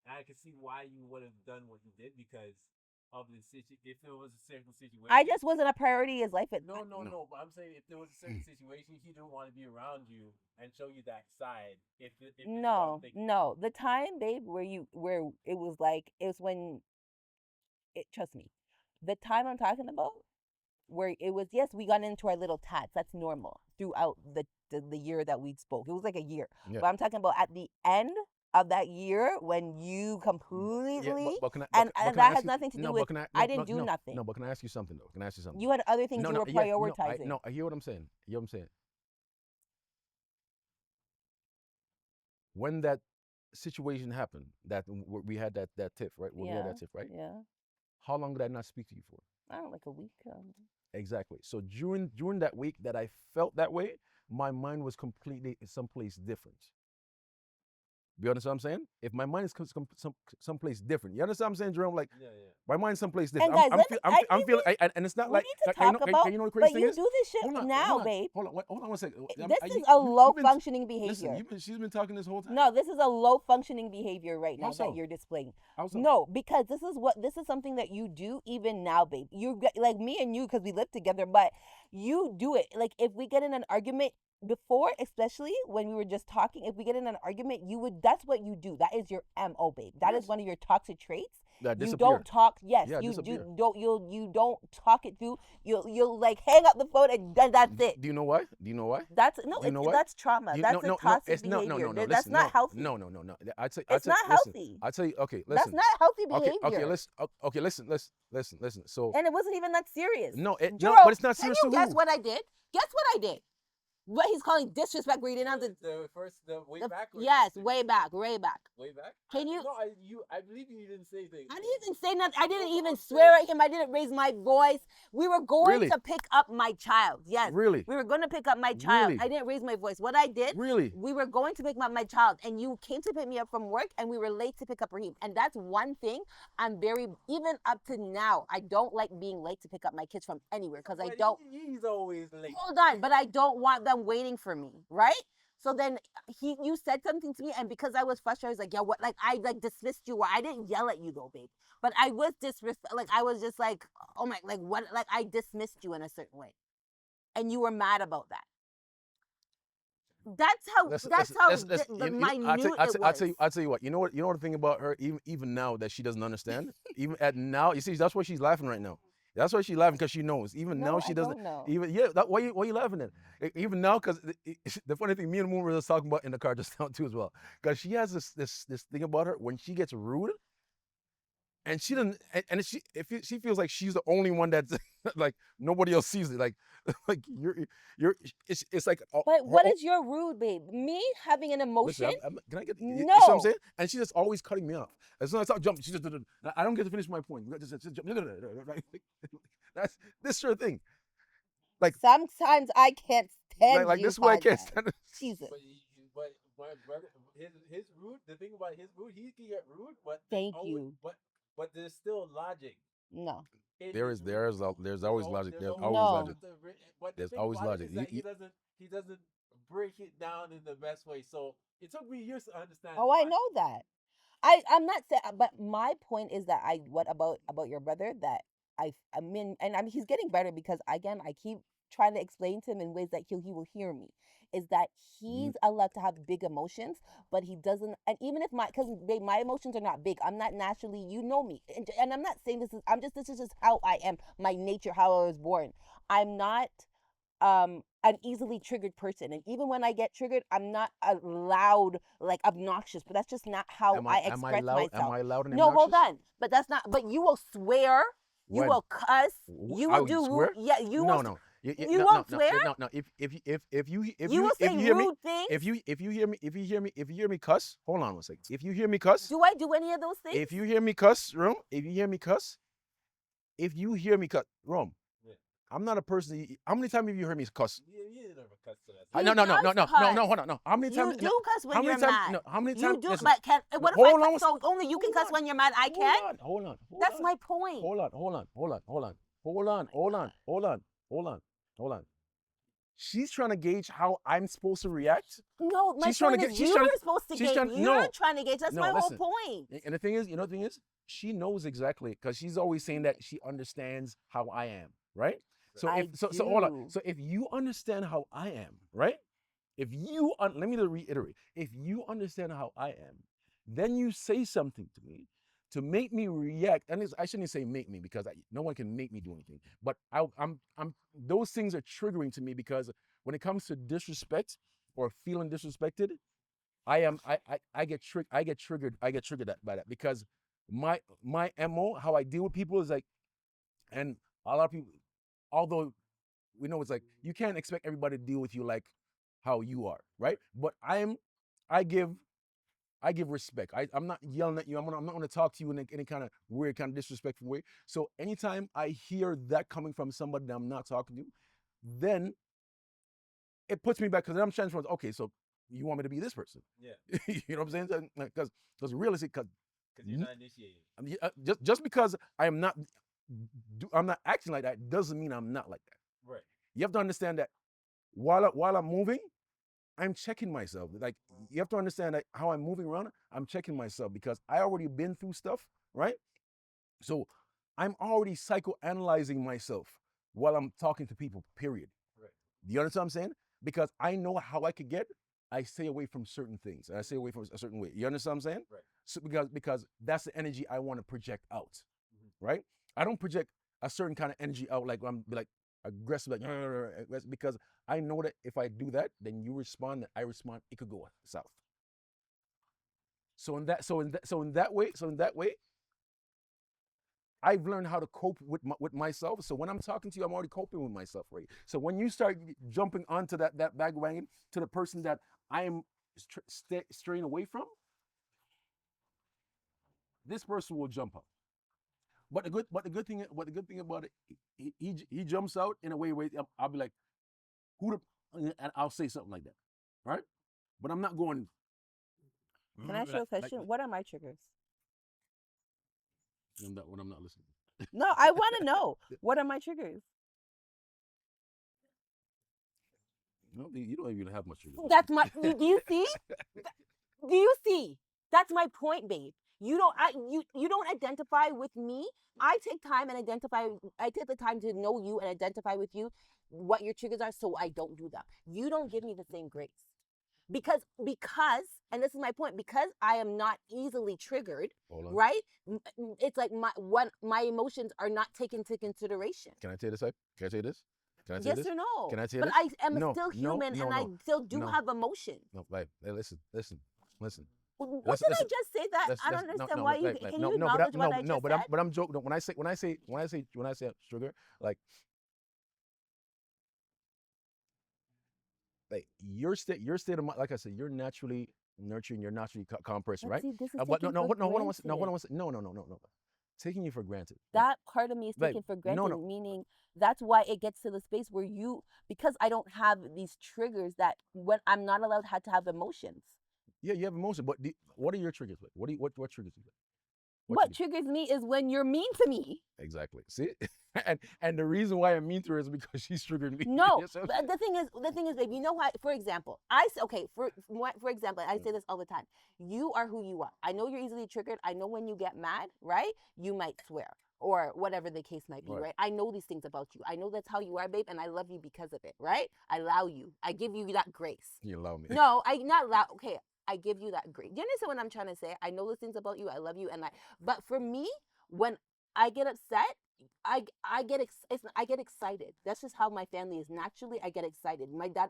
and I can see why you would have done what you did because of the if there was a certain situation. I just wasn't a priority in his life. No. But I'm saying if there was a certain situation, he didn't want to be around you and show you that side. If No. The time, babe, where it was like, it was when trust me, the time I'm talking about, where it was, yes, we got into our little tats. That's normal throughout the year that we spoke. It was like a year. Yeah. But I'm talking about at the end of that year when you completely, but can I, and but can that I has ask you- nothing to do no, with, but can I didn't do nothing. No, but can I ask you something though? Can I ask you something? You had other things you were yeah, prioritizing. No, I hear what I'm saying. You know what I'm saying? When that situation happened, that we had that tiff, right? When we had that tiff, right? Yeah. How long did I not speak to you for? I don't know, like a week. Exactly. So during that week that I felt that way, my mind was completely someplace different. You understand what I'm saying? If my mind is someplace different, you understand what I'm saying, Jerome? Like, my mind's someplace different. And guys, I'm feeling, and it's not we like, need to talk about, you know what the but crazy thing you is? do this shit Hold on, now, hold on, babe. Hold on one second. This is a low functioning behavior. Listen, she's been talking this whole time. No, this is a low functioning behavior right now How so? that you're displaying. How so? No, because this is something that you do even now, babe. You like me and you, because we live together, but you do it. Like if we get in an argument before, especially when we were just talking, if we get in an argument, that's what you do. That is your MO, babe. That is one of your toxic traits. You don't talk. Yes, Yeah, you disappear. you don't talk it through. You'll like hang up the phone and then that's it. Do you know why? That's that's trauma. That's a toxic behavior. That's not healthy. No. It's not healthy. I tell you. Okay, listen. That's not healthy behavior. Okay, listen. So. And it wasn't even that serious. No, Jerome, but it's not serious. Can you guess what I did? Guess what I did? What he's calling disrespect, where he didn't have the way back. Yes, way back. Way back. Can you? No, I believe you didn't say things. I didn't say nothing. I didn't even swear at him. I didn't raise my voice. We were going to pick up my child. Yes. Really? We were going to pick up my child. Really? I didn't raise my voice. What I did? Really? We were going to pick up my child, and you came to pick me up from work, and we were late to pick up Raheem. And that's one thing even up to now, I don't like being late to pick up my kids from anywhere because I don't. He's always late. Hold on, but I don't want them waiting for me, right? So then you said something to me, and because I was frustrated, I was like, yeah, what? Like I dismissed you, or I didn't yell at you though, babe. But I was like I was just like, oh my, like what? Like I dismissed you in a certain way, and you were mad about that. That's how minute it was. I'll tell you what. You know the thing about her, even now that she doesn't understand, even at now, you see, that's why she's laughing right now. That's why she's laughing, because she knows. Even now, she doesn't. Even why you laughing at? Even now, because the funny thing, me and Moon were just talking about in the car just now too as well. Because she has this thing about her when she gets rude, and she doesn't. And she feels like she's the only one that's like nobody else sees it. Like you're. It's like. But what is your rude, babe? Me having an emotion? Listen, can I get? No. You know what I'm saying? And she's just always cutting me off. As soon as I start jumping, she just. I don't get to finish my point. Just jump. That's this sort of thing. Like sometimes I can't stand like you. This is why I can't stand it. Jesus. But my brother, his rude. The thing about his rude, he can get rude, but thank you. But there's still logic. No. There's always logic. There's always logic. There's always logic. He doesn't break it down in the best way. So it took me years to understand. Oh, I know that. I'm not saying, but my point is that what about your brother that I mean, and I mean he's getting better because again I keep trying to explain to him in ways that he will hear me. Is that he's allowed to have big emotions, but he doesn't. And even if because my emotions are not big, I'm not naturally. You know me, and I'm not saying this is just how I am, my nature, how I was born. I'm not an easily triggered person, and even when I get triggered, I'm not loud, like obnoxious. But that's just not how I express myself. Am I loud and no, obnoxious? hold on. But that's not. But you will swear. You will cuss. You will do. Swear? Yeah, you will. No. You won't swear. No. If you say hear me, rude things. if you hear me cuss, hold on one second. If you hear me cuss, do I do any of those things? If you hear me cuss, Rome. Rome. Yeah. I'm not a person. How many times have you heard me cuss? You never cuss to No. that. Hold on. No. How many times? You do cuss when you're mad. No. How many times? You do. Listen, But what if I cuss? So only you can cuss when you're mad. I can't. Hold on. That's my point. Hold on. She's trying to gauge how I'm supposed to react. No, my point is you were supposed to gauge. You're trying to gauge. That's my whole point. And the thing is, she knows exactly, because she's always saying that she understands how I am, right? So I so hold on. do. So if you understand how I am, right? If you let me reiterate, if you understand how I am, then you say something to me to make me react. And I shouldn't say make me, because no one can make me do anything. But I'm those things are triggering to me, because when it comes to disrespect or feeling disrespected, I get triggered by that, because my MO, how I deal with people is like, and a lot of people, although we know it's like you can't expect everybody to deal with you like how you are, right? But I give respect. I'm not yelling at you. I'm not going to talk to you in any kind of weird, kind of disrespectful way. So anytime I hear that coming from somebody that I'm not talking to, then it puts me back, because then I'm transferring. Okay, so you want me to be this person? Yeah. You know what I'm saying? Because realistic, Because you're not initiating. just because I'm not acting like that doesn't mean I'm not like that. Right. You have to understand that while I'm moving, I'm checking myself. Like, you have to understand that how I'm moving around, I'm checking myself, because I already been through stuff, right? So I'm already psychoanalyzing myself while I'm talking to people, period. Right. Do you understand what I'm saying? Because I know how I could get, I stay away from certain things, and I stay away from a certain way. You understand what I'm saying? Right. So because that's the energy I want to project out, right? I don't project a certain kind of energy out like I'm like aggressive, like, because I know that if I do that, then you respond, that I respond, it could go south. So in that way, I've learned how to cope with myself. So when I'm talking to you, I'm already coping with myself, right? So when you start jumping onto that bandwagon to the person that I am straying away from, this person will jump up. But the good thing about it, he jumps out in a way where I'll be like, and I'll say something like that, right? But I'm not going. Can I ask you a question? What are my triggers? When I'm not listening. No, I want to know. What are my triggers? No, you don't even have much triggers. That's my. Do you see? Do you see? That's my point, babe. You don't identify with me. I take time and identify. I take the time to know you and identify with you, what your triggers are, so I don't do them. You don't give me the same grace. Because, and this is my point, because I am not easily triggered, right? It's like my emotions are not taken into consideration. Can I tell you this? Can I tell you this? Can I tell Yes you this? or no? Can I tell you but this? I am still human, and I still do have emotions. No, hey, listen. What did I just say that? I don't understand why you can you acknowledge what I just said? But I'm joking. When I say trigger, like your state of mind, like I said, you're naturally nurturing, you're naturally calm person, right? See, this is But taken no, for no. Taking you for granted. That part of me is Babe, taken for granted, no. meaning that's why it gets to the space where because I don't have these triggers, that when I'm not allowed to have emotions. Yeah, you have emotion, but what are your triggers? What triggers you? What triggers me is when you're mean to me. Exactly. See, and the reason why I'm mean to her is because she's triggered me. No, but the thing is, babe. You know why? For example, for example, I say this all the time. You are who you are. I know you're easily triggered. I know when you get mad, right? You might swear or whatever the case might be, right? I know these things about you. I know that's how you are, babe, and I love you because of it, right? I allow you. I give you that grace. You allow me. No, I not allow. Okay. I give you that grace. Do you understand what I'm trying to say? I know those things about you. I love you, but for me, when I get upset, I get excited. That's just how my family is. Naturally, I get excited. My dad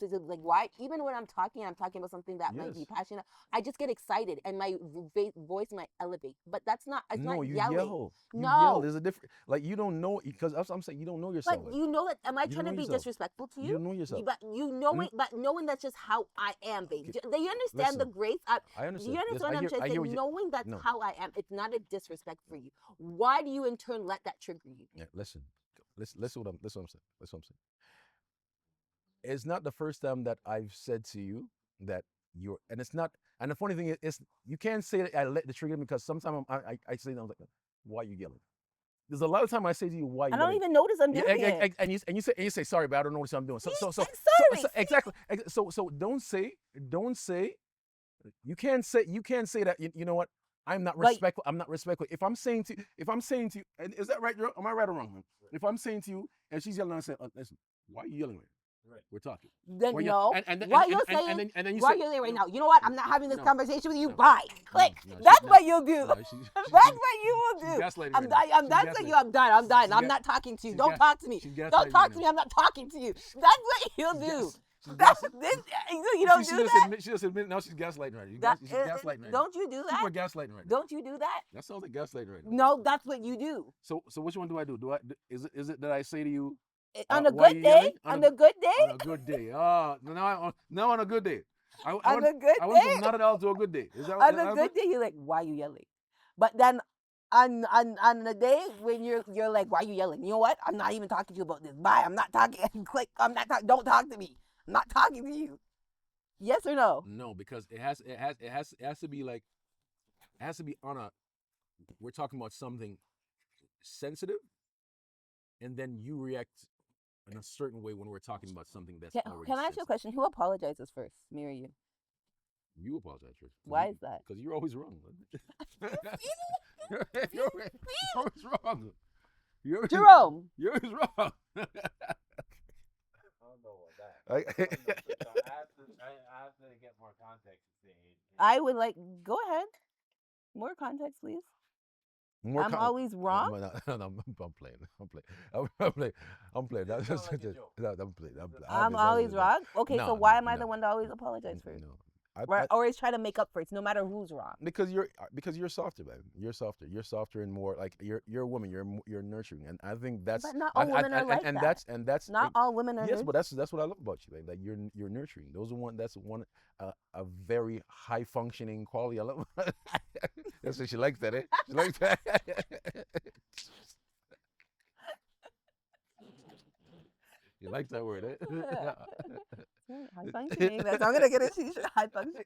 is like, why? Even when I'm talking about something that might be passionate, I just get excited, and my voice might elevate. But that's not. It's not you yelling. Yell. You no, yell. There's a different. Like, you don't know, because I'm saying you don't know yourself. But you know that. Am I trying to be disrespectful to you? You don't know yourself. But knowing that's just how I am, babe. Okay. Do you understand the grace? I understand. Do you understand what I'm trying to say? Knowing that's how I am, it's not a disrespect for you. Why do you in turn let that trigger you? Yeah, listen what I'm saying. It's not the first time that I've said to you that you're, and it's not, and the funny thing is you can't say that I let the trigger me, because sometimes I say, I'm like, why are you yelling? There's a lot of time I say to you, why are you I don't even notice I'm doing it. And you say sorry, but I don't notice I'm doing. So exactly. So don't say you can't say that, you know what, I'm not But- respectful. I'm not respectful. If I'm saying to you, and is that right? Am I right or wrong, man? If I'm saying to you and she's yelling, I say, listen, why are you yelling at me? Right. We're talking. Then Well, yeah, no. and then- Why and- you're and- saying? and then- and then you why say- you're saying right now? You know what? I'm not having this No. conversation with you. No. Bye. Click. No, That's she- what you'll do. No, That's what you will do. gaslighting I'm right done. now. I'm She's done gaslighting. saying you. I'm done. I'm done. She's I'm ga- not talking to you. she's Don't ga- talk to me. she's Don't gaslighting talk right to me. now. I'm not talking to you. That's what he'll do. She's That's gaslighting. this. You don't she do just that. she just admitted now she's gaslighting right now. That- She's gaslighting right now. Don't you do People are that? gaslighting right now. Don't you do that? That sounds like gaslighting right now. No, that's what you do. So which one do I do? Is it that I say to you On a why good you day. yelling? On a good day. on a good day? Now on a good day. I On went, a good I went day. from not at all to a good day. Is that On that a good day, you're like, why are you yelling? But then on the day when you're like, why are you yelling? You know what? I'm not even talking to you about this. Bye. I'm not talking. Click. I'm not talking. Don't talk to me. I'm not talking to you. Yes or no? No, because it has to be like, it has to be on a, we're talking about something sensitive, and then you react in a certain way when we're talking about something that's already Can I ask you a sensitive. question? Who apologizes first? Me or you? You apologize first. Why is that? Because you're always wrong. You're always wrong. Jerome. You're always wrong. I don't know about that. I have to get more context to say it. I would like. Go ahead. More context, please. I'm always wrong. No, I'm playing. I'm playing. That's sound just, like a joke. I'm playing. I'm always wrong. Okay, so No, why no, am I no. the one to always apologize first? No. Or always try to make up for it, no matter who's wrong. Because you're softer, man. You're softer and more like you're a woman. You're nurturing, and I think that's. But not all women are like that. That's Not all women are. yes, but that's what I love about you. Like you're nurturing. That's one a very high functioning quality. I love. That's what she likes that. She likes that. You like that word, eh? High functioning. I'm gonna get a t-shirt. High functioning.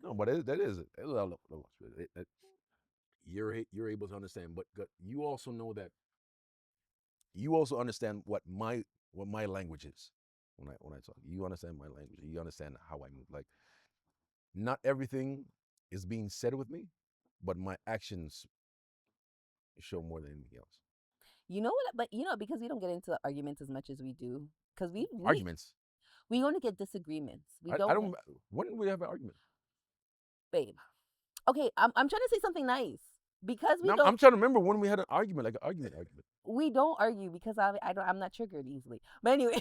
No, but that is it. You're able to understand, but you also know that. You also understand what my language is when I talk. You understand my language. You understand how I move. Like, not everything is being said with me, but my actions show more than anything else. You know what? But because we don't get into arguments as much as we do, because we Arguments. We only get disagreements. I don't. When did we have an argument? Babe. Okay, I'm trying to say something nice because we No, don't. I'm trying to remember when we had an argument, like an argument. We don't argue because I'm not triggered easily. But anyway.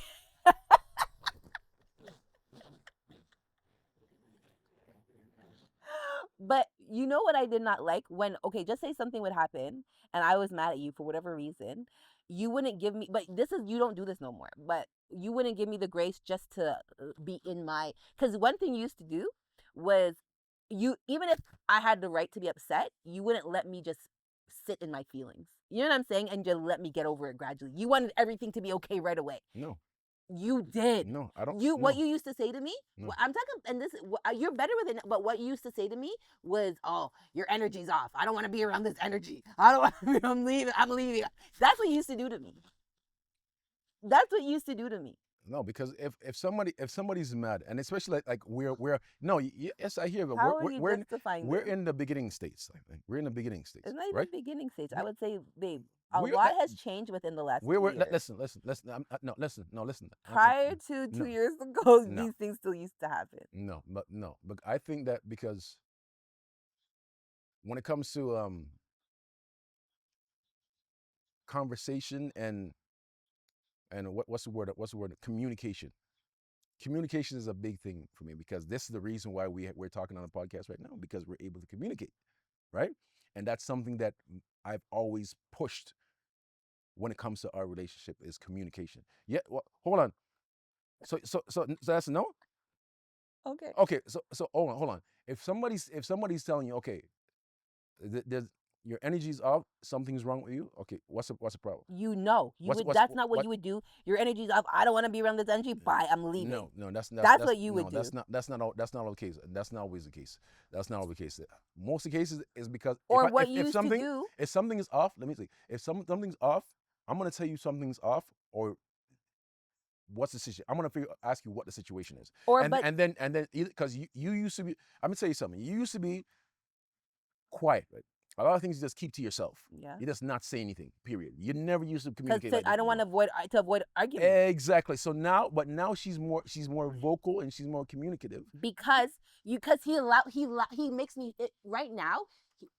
But you know what I did not like when, okay, just say something would happen and I was mad at you for whatever reason. You wouldn't give me, but you don't do this no more, but you wouldn't give me the grace just to be in my, because one thing you used to do was even if I had the right to be upset, you wouldn't let me just sit in my feelings. You know what I'm saying? And just let me get over it gradually. You wanted everything to be okay right away. No. You did. No, I don't. What you used to say to me, No. I'm talking, and this, you're better with it. But what you used to say to me was, "Oh, your energy's off. I don't want to be around this energy. I don't want to be. I'm leaving. I'm leaving." That's what you used to do to me. That's what you used to do to me. No, because if somebody's mad, and especially like we're no, yes, I hear, but How are you we're justifying we're this? in the beginning states. I think we're in the beginning states, It's not even right? the beginning stage. I would say, babe, a We're- lot has changed within the last 2 years. Listen. Listen. Prior to 2 No. years ago, No. these things still used to happen. No, but I think that because when it comes to conversation and what's the word? Communication. Communication is a big thing for me because this is the reason why we're talking on a podcast right now, because we're able to communicate, right? And that's something that I've always pushed when it comes to our relationship is communication. Yeah, well, hold on. So that's a no? Okay. Okay, so hold on. If somebody's telling you, okay, there's your energy's off, something's wrong with you. Okay, what's the problem? That's not what you would do. Your energy's up. I don't want to be around this energy. Bye. I'm leaving. No, that's what you would do. That's not all the case. That's not always the case. That's not always the case. Most of the cases is because Or if what you used to do. if something is off, let me see. If something's off, I'm gonna tell you something's off, or what's the situation? I'm gonna ask you what the situation is, Or and but then because you used to be. I'm gonna tell you something. You used to be quiet, right? A lot of things you just keep to yourself. yeah. You just not say anything. Period. You never used to Because communicate like I this don't want before. to avoid arguments. Exactly. So now she's more vocal and she's more communicative. Because he makes me right now,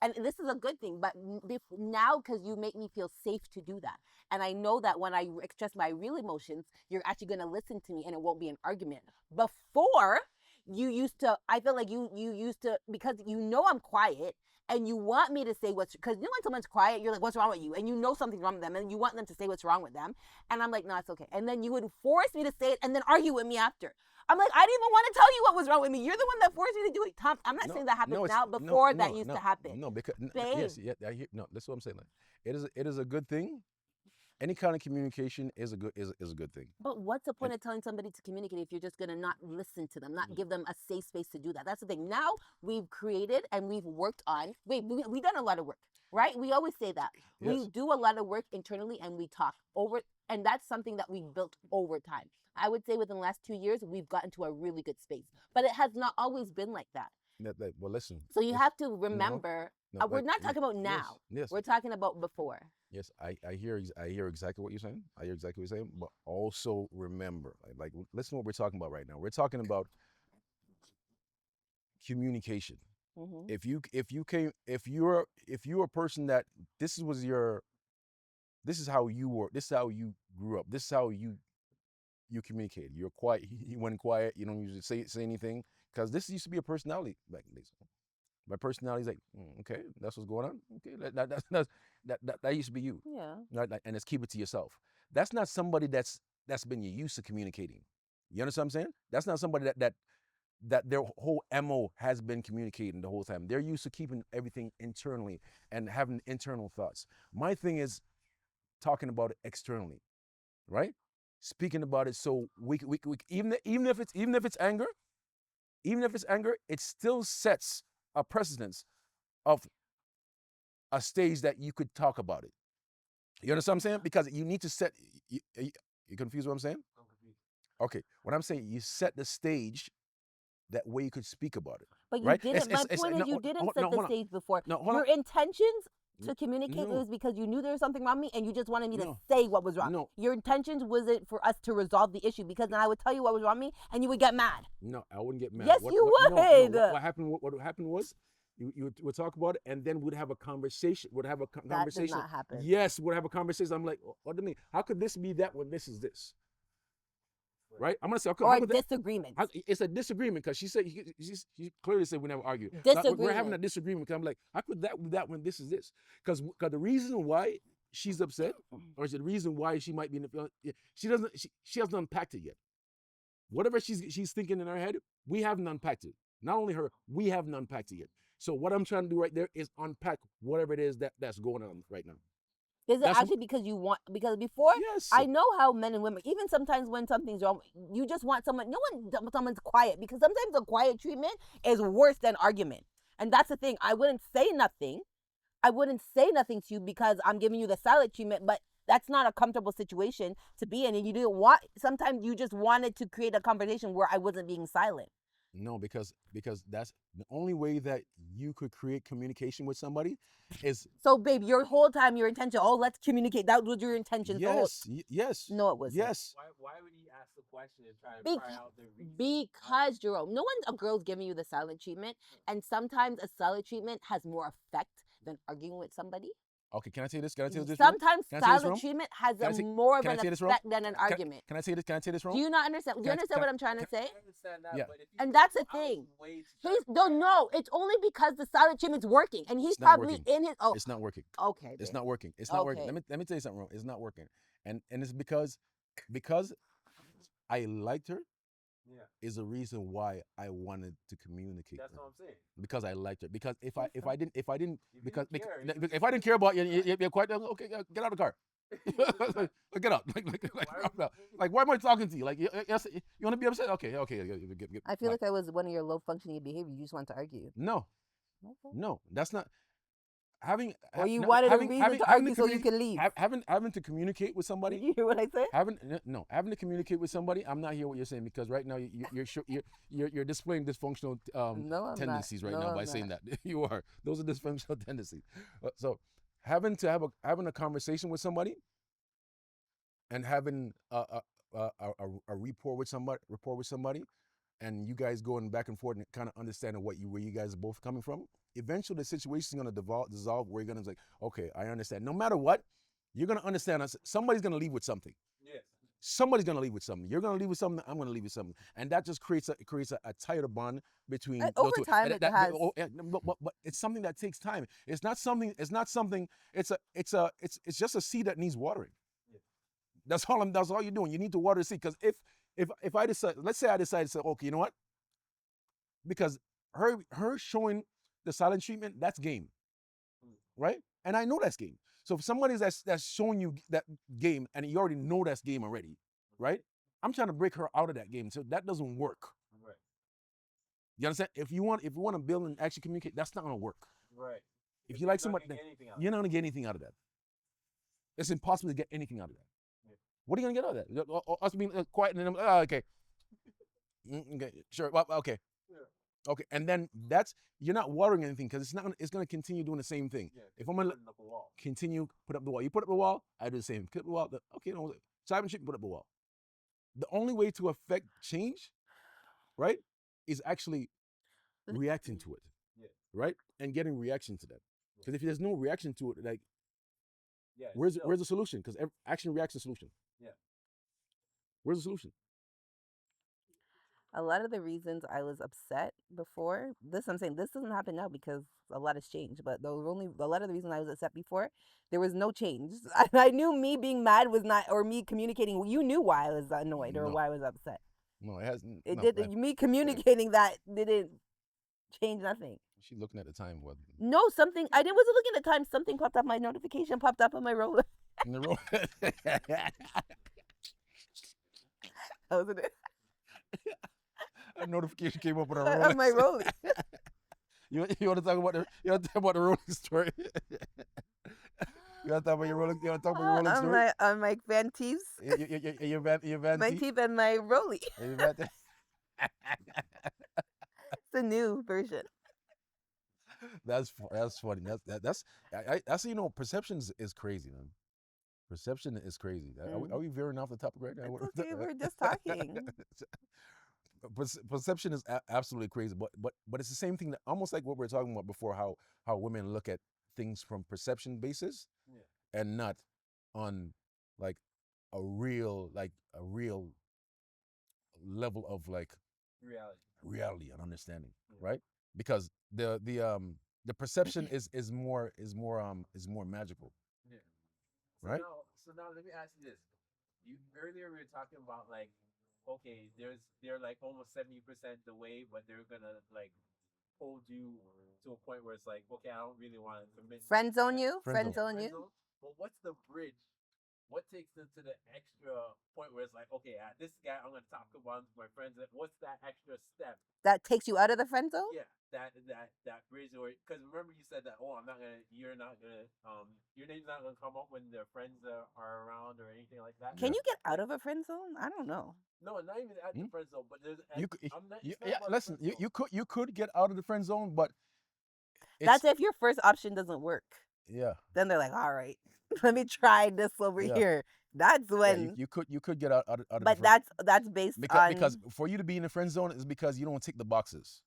and this is a good thing, but now because you make me feel safe to do that, and I know that when I express my real emotions, you're actually going to listen to me and it won't be an argument. Before, I feel like you used to, because you know I'm quiet and you want me to say because when someone's quiet, you're like, what's wrong with you? And you know something's wrong with them and you want them to say what's wrong with them. And I'm like, no, it's okay. And then you would force me to say it and then argue with me after. I'm like, I didn't even want to tell you what was wrong with me. You're the one that forced me to do it. Tom, I'm not saying that happens now. Before that used to happen. No, because Babe. yes, yeah, no. That's what I'm saying. Like, it is a good thing. Any kind of communication is a good thing. But what's the point of telling somebody to communicate if you're just gonna not listen to them, not give them a safe space to do that? That's the thing. Now we've created and we've worked on. We've done a lot of work, right? We always say that we do a lot of work internally and we talk over, and that's something that we've built over time. I would say within the last 2 years we've gotten to a really good space, but it has not always been like that. Well, listen. So you have to remember. We're not talking about now. Yes. We're talking about before. Yes, I hear exactly what you're saying. I hear exactly what you're saying, but also remember, like listen to what we're talking about right now. We're talking about communication. Mm-hmm. If you're a person that this is how you were, this is how you grew up, this is how you communicated. You're quiet. You went quiet. You don't usually say anything, because this used to be a personality back in the days. My personality is like, okay, that's what's going on. Okay, that used to be you. Yeah. Right? And just keep it to yourself. That's not somebody that's been used to communicating. You understand what I'm saying? That's not somebody that their whole MO has been communicating the whole time. They're used to keeping everything internally and having internal thoughts. My thing is talking about it externally, right? Speaking about it, so we even if it's anger, it still sets a precedence of a stage that you could talk about it. You understand what I'm saying? Because you need to set. You confused what I'm saying? I'm confused. Okay, what I'm saying, you set the stage that way you could speak about it. But you right? didn't. My point is, you didn't set the stage before. Your intentions to communicate was because you knew there was something wrong with me and you just wanted me to say what was wrong. No. Your intentions wasn't for us to resolve the issue, because then I would tell you what was wrong with me and you would get mad. No, I wouldn't get mad. Yes, you would. No, what happened was you would talk about it, and then we'd have a conversation. That did not happen. Yes, we'd have a conversation. I'm like, what do you mean? How could this be that when this is this? Right? I'm gonna say, okay, or a disagreement. It's a disagreement, because she she clearly said we never argue. Disagreement. We're having a disagreement, because I'm like, how could that be that when this is this? Because the reason why she's upset, or is the reason why she might be in the, she hasn't unpacked it yet. Whatever she's thinking in her head, we haven't unpacked it. Not only her, we haven't unpacked it yet. So what I'm trying to do right there is unpack whatever it is that's going on right now. Is it actually because before, yes, I know how men and women, even sometimes when something's wrong, you just want someone's quiet, because sometimes the quiet treatment is worse than argument. And that's the thing. I wouldn't say nothing to you because I'm giving you the silent treatment, but that's not a comfortable situation to be in. And you didn't sometimes you just wanted to create a conversation where I wasn't being silent. No, because that's the only way that you could create communication with somebody is. So, babe, your whole time, your intention, let's communicate. That was your intention. Yes. No, it wasn't. Yes. Why would he ask the question and try to pry out the reason? Because, Jerome, a girl's giving you the silent treatment, and sometimes a silent treatment has more effect than arguing with somebody. Okay, can I say this? Sometimes silent treatment has more of an effect than an argument. Can I say this? Can I say this wrong? Do you not understand? Do you understand what I'm trying to say? I understand that, Yeah. but if you And that's the thing. No, it's only because the silent treatment's working, and he's probably in his. Oh, it's not working. Okay. It's not working. It's not working. Let me tell you something wrong. It's not working, and it's because I liked her. Yeah. Is the reason why I wanted to communicate. That's with her. what I'm saying. Because I liked her. Because if I didn't If if I didn't care about you, you're quite okay. Get out of the car. Get out. Like, why am I talking to you? Like, you want to be upset? Okay. I feel like I was one of your low functioning behaviors. You just want to argue. No, that's not. Or you wanted a reason to argue so you can leave. Having to communicate with somebody. Did you hear what I said? Having to communicate with somebody. I'm not hearing what you're saying because right now you're displaying dysfunctional tendencies right now by saying that. You are. Those are dysfunctional tendencies. So having a conversation with somebody and having a rapport with somebody, and you guys going back and forth and kind of understanding where you guys are both coming from. Eventually, the situation is going to dissolve where you're going to say, okay, I understand. No matter what, you're going to understand us. Somebody's going to leave with something. Yes. Somebody's going to leave with something. You're going to leave with something. I'm going to leave with something. And that just creates a tighter bond between over time. But it's something that takes time. It's just a seed that needs watering. Yeah. That's all you're doing. You need to water the seed. Because if I decide, let's say I decide to say, okay, you know what? Because her showing the silent treatment, that's game, right? And I know that's game. So if somebody's that's showing you that game and you already know that's game already, right? I'm trying to break her out of that game. So that doesn't work. Right. You understand? If you want to build and actually communicate, that's not gonna work. Right. If you like somebody, you're not gonna get anything out of that. It's impossible to get anything out of that. Yeah. What are you gonna get out of that? Us being quiet and then okay. Okay, sure. Well, okay. Yeah. Okay, and then you're not watering anything because it's gonna continue doing the same thing. Yeah, if I'm gonna continue put up the wall, you put up the wall, I do the same. Put up the wall. Okay, no, Simon should put up the wall. The only way to affect change, right, is actually reacting to it, right, and getting reaction to that. Because if there's no reaction to it, like, where's the solution? Because action reacts to solution. Yeah. Where's the solution? A lot of the reasons I was upset before, I'm saying this doesn't happen now because a lot has changed, but a lot of the reasons I was upset before, there was no change. I knew me being mad was not, or me communicating, you knew why I was annoyed or why I was upset. No, it hasn't. Me communicating that didn't change nothing. She's looking at the time. What? No, wasn't looking at the time. Something popped up, my notification popped up on my roller. In the roller. That was it. A notification came up on a Rolex. On my Rolex. You want to talk about the Rolex story? You want to talk about your Rolex? You want to talk about your Rolex story? On my Van Teeves. Your Van my Teep and my Rolly. It's the new version. That's funny. That's perception is crazy, man. Perception is crazy. Are we veering off the topic right now? It's okay, we're just talking. Perception is absolutely crazy, but it's the same thing that almost like what we were talking about before, how women look at things from perception basis, and not on like a real level of like reality and understanding, right? Because the perception is more magical, right? So now let me ask you this: earlier we were talking about like, okay, they're like almost 70% the way, but they're gonna like hold you to a point where it's like, okay, I don't really want to commit. Friend zone you. But what's the bridge? What takes them to the extra point where it's like, okay, this guy I'm gonna talk about my friends. What's that extra step that takes you out of the friend zone? Yeah, that bridge, or because remember you said that, your name's not gonna come up when their friends are around or anything like that. Can you get out of a friend zone? I don't know. No, not even at the friend zone, but there's. Listen, you could get out of the friend zone, but that's if your first option doesn't work. Yeah. Then they're like, all right, let me try this over here. That's when you could get out of. But that's based on because for you to be in the friend zone is because you don't tick the boxes.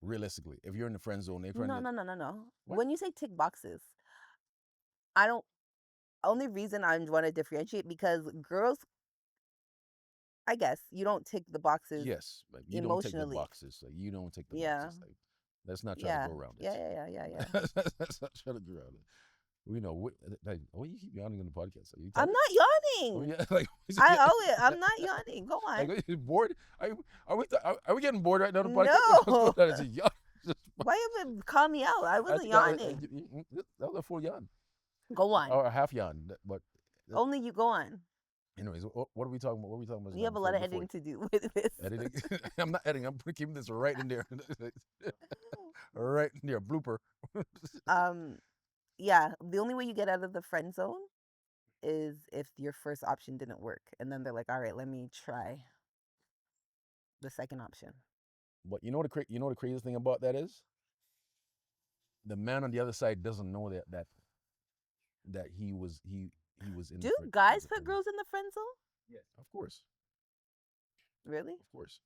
Realistically, if you're in the friend zone, no. When you say tick boxes, I don't. Only reason I want to differentiate because girls, I guess you don't tick the boxes. Yes, but you don't tick the boxes. Like, you don't tick the boxes. Like, let's not try to go around it. Yeah. Let's not try to go around it. We know. You keep yawning on the podcast. I'm not yawning. I'm not yawning. Go on. Like, you bored? Are we getting bored right now? The podcast? No. Why you call me out? I wasn't yawning. That was a full yawn. Go on. Or a half yawn, but only you go on. Anyways, what are we talking about? You have a lot of editing to do with this. Editing? I'm not editing. I'm keeping this right in there. Right in there. Blooper. Yeah, the only way you get out of the friend zone is if your first option didn't work, and then they're like, all right, let me try the second option. But you know you know the craziest thing about that is the man on the other side doesn't know that he was in Do the friend. guys put girls in the friend zone? Yes. Of course, Really? of course,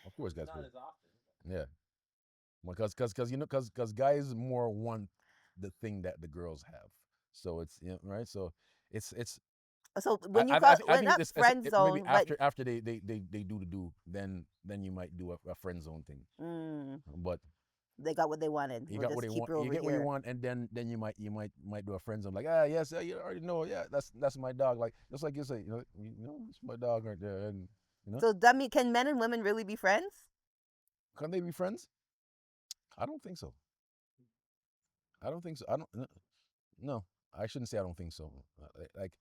of course, guys. Not Put as often. Yeah, because you know because guys more want the thing that the girls have. So it's right. So it's So when you call I when think not this friend maybe zone, but after they do then you might do a friend zone thing. But they got what they wanted. you We'll got what just they keep want. her You over get what you here. want, and then you might do a friend zone like yes you already know that's my dog, like just like you say it's my dog right there, and So that mean, can men and women really be friends? can they be friends? I don't think so. I don't think so. I don't. No, I shouldn't say I don't think so. Like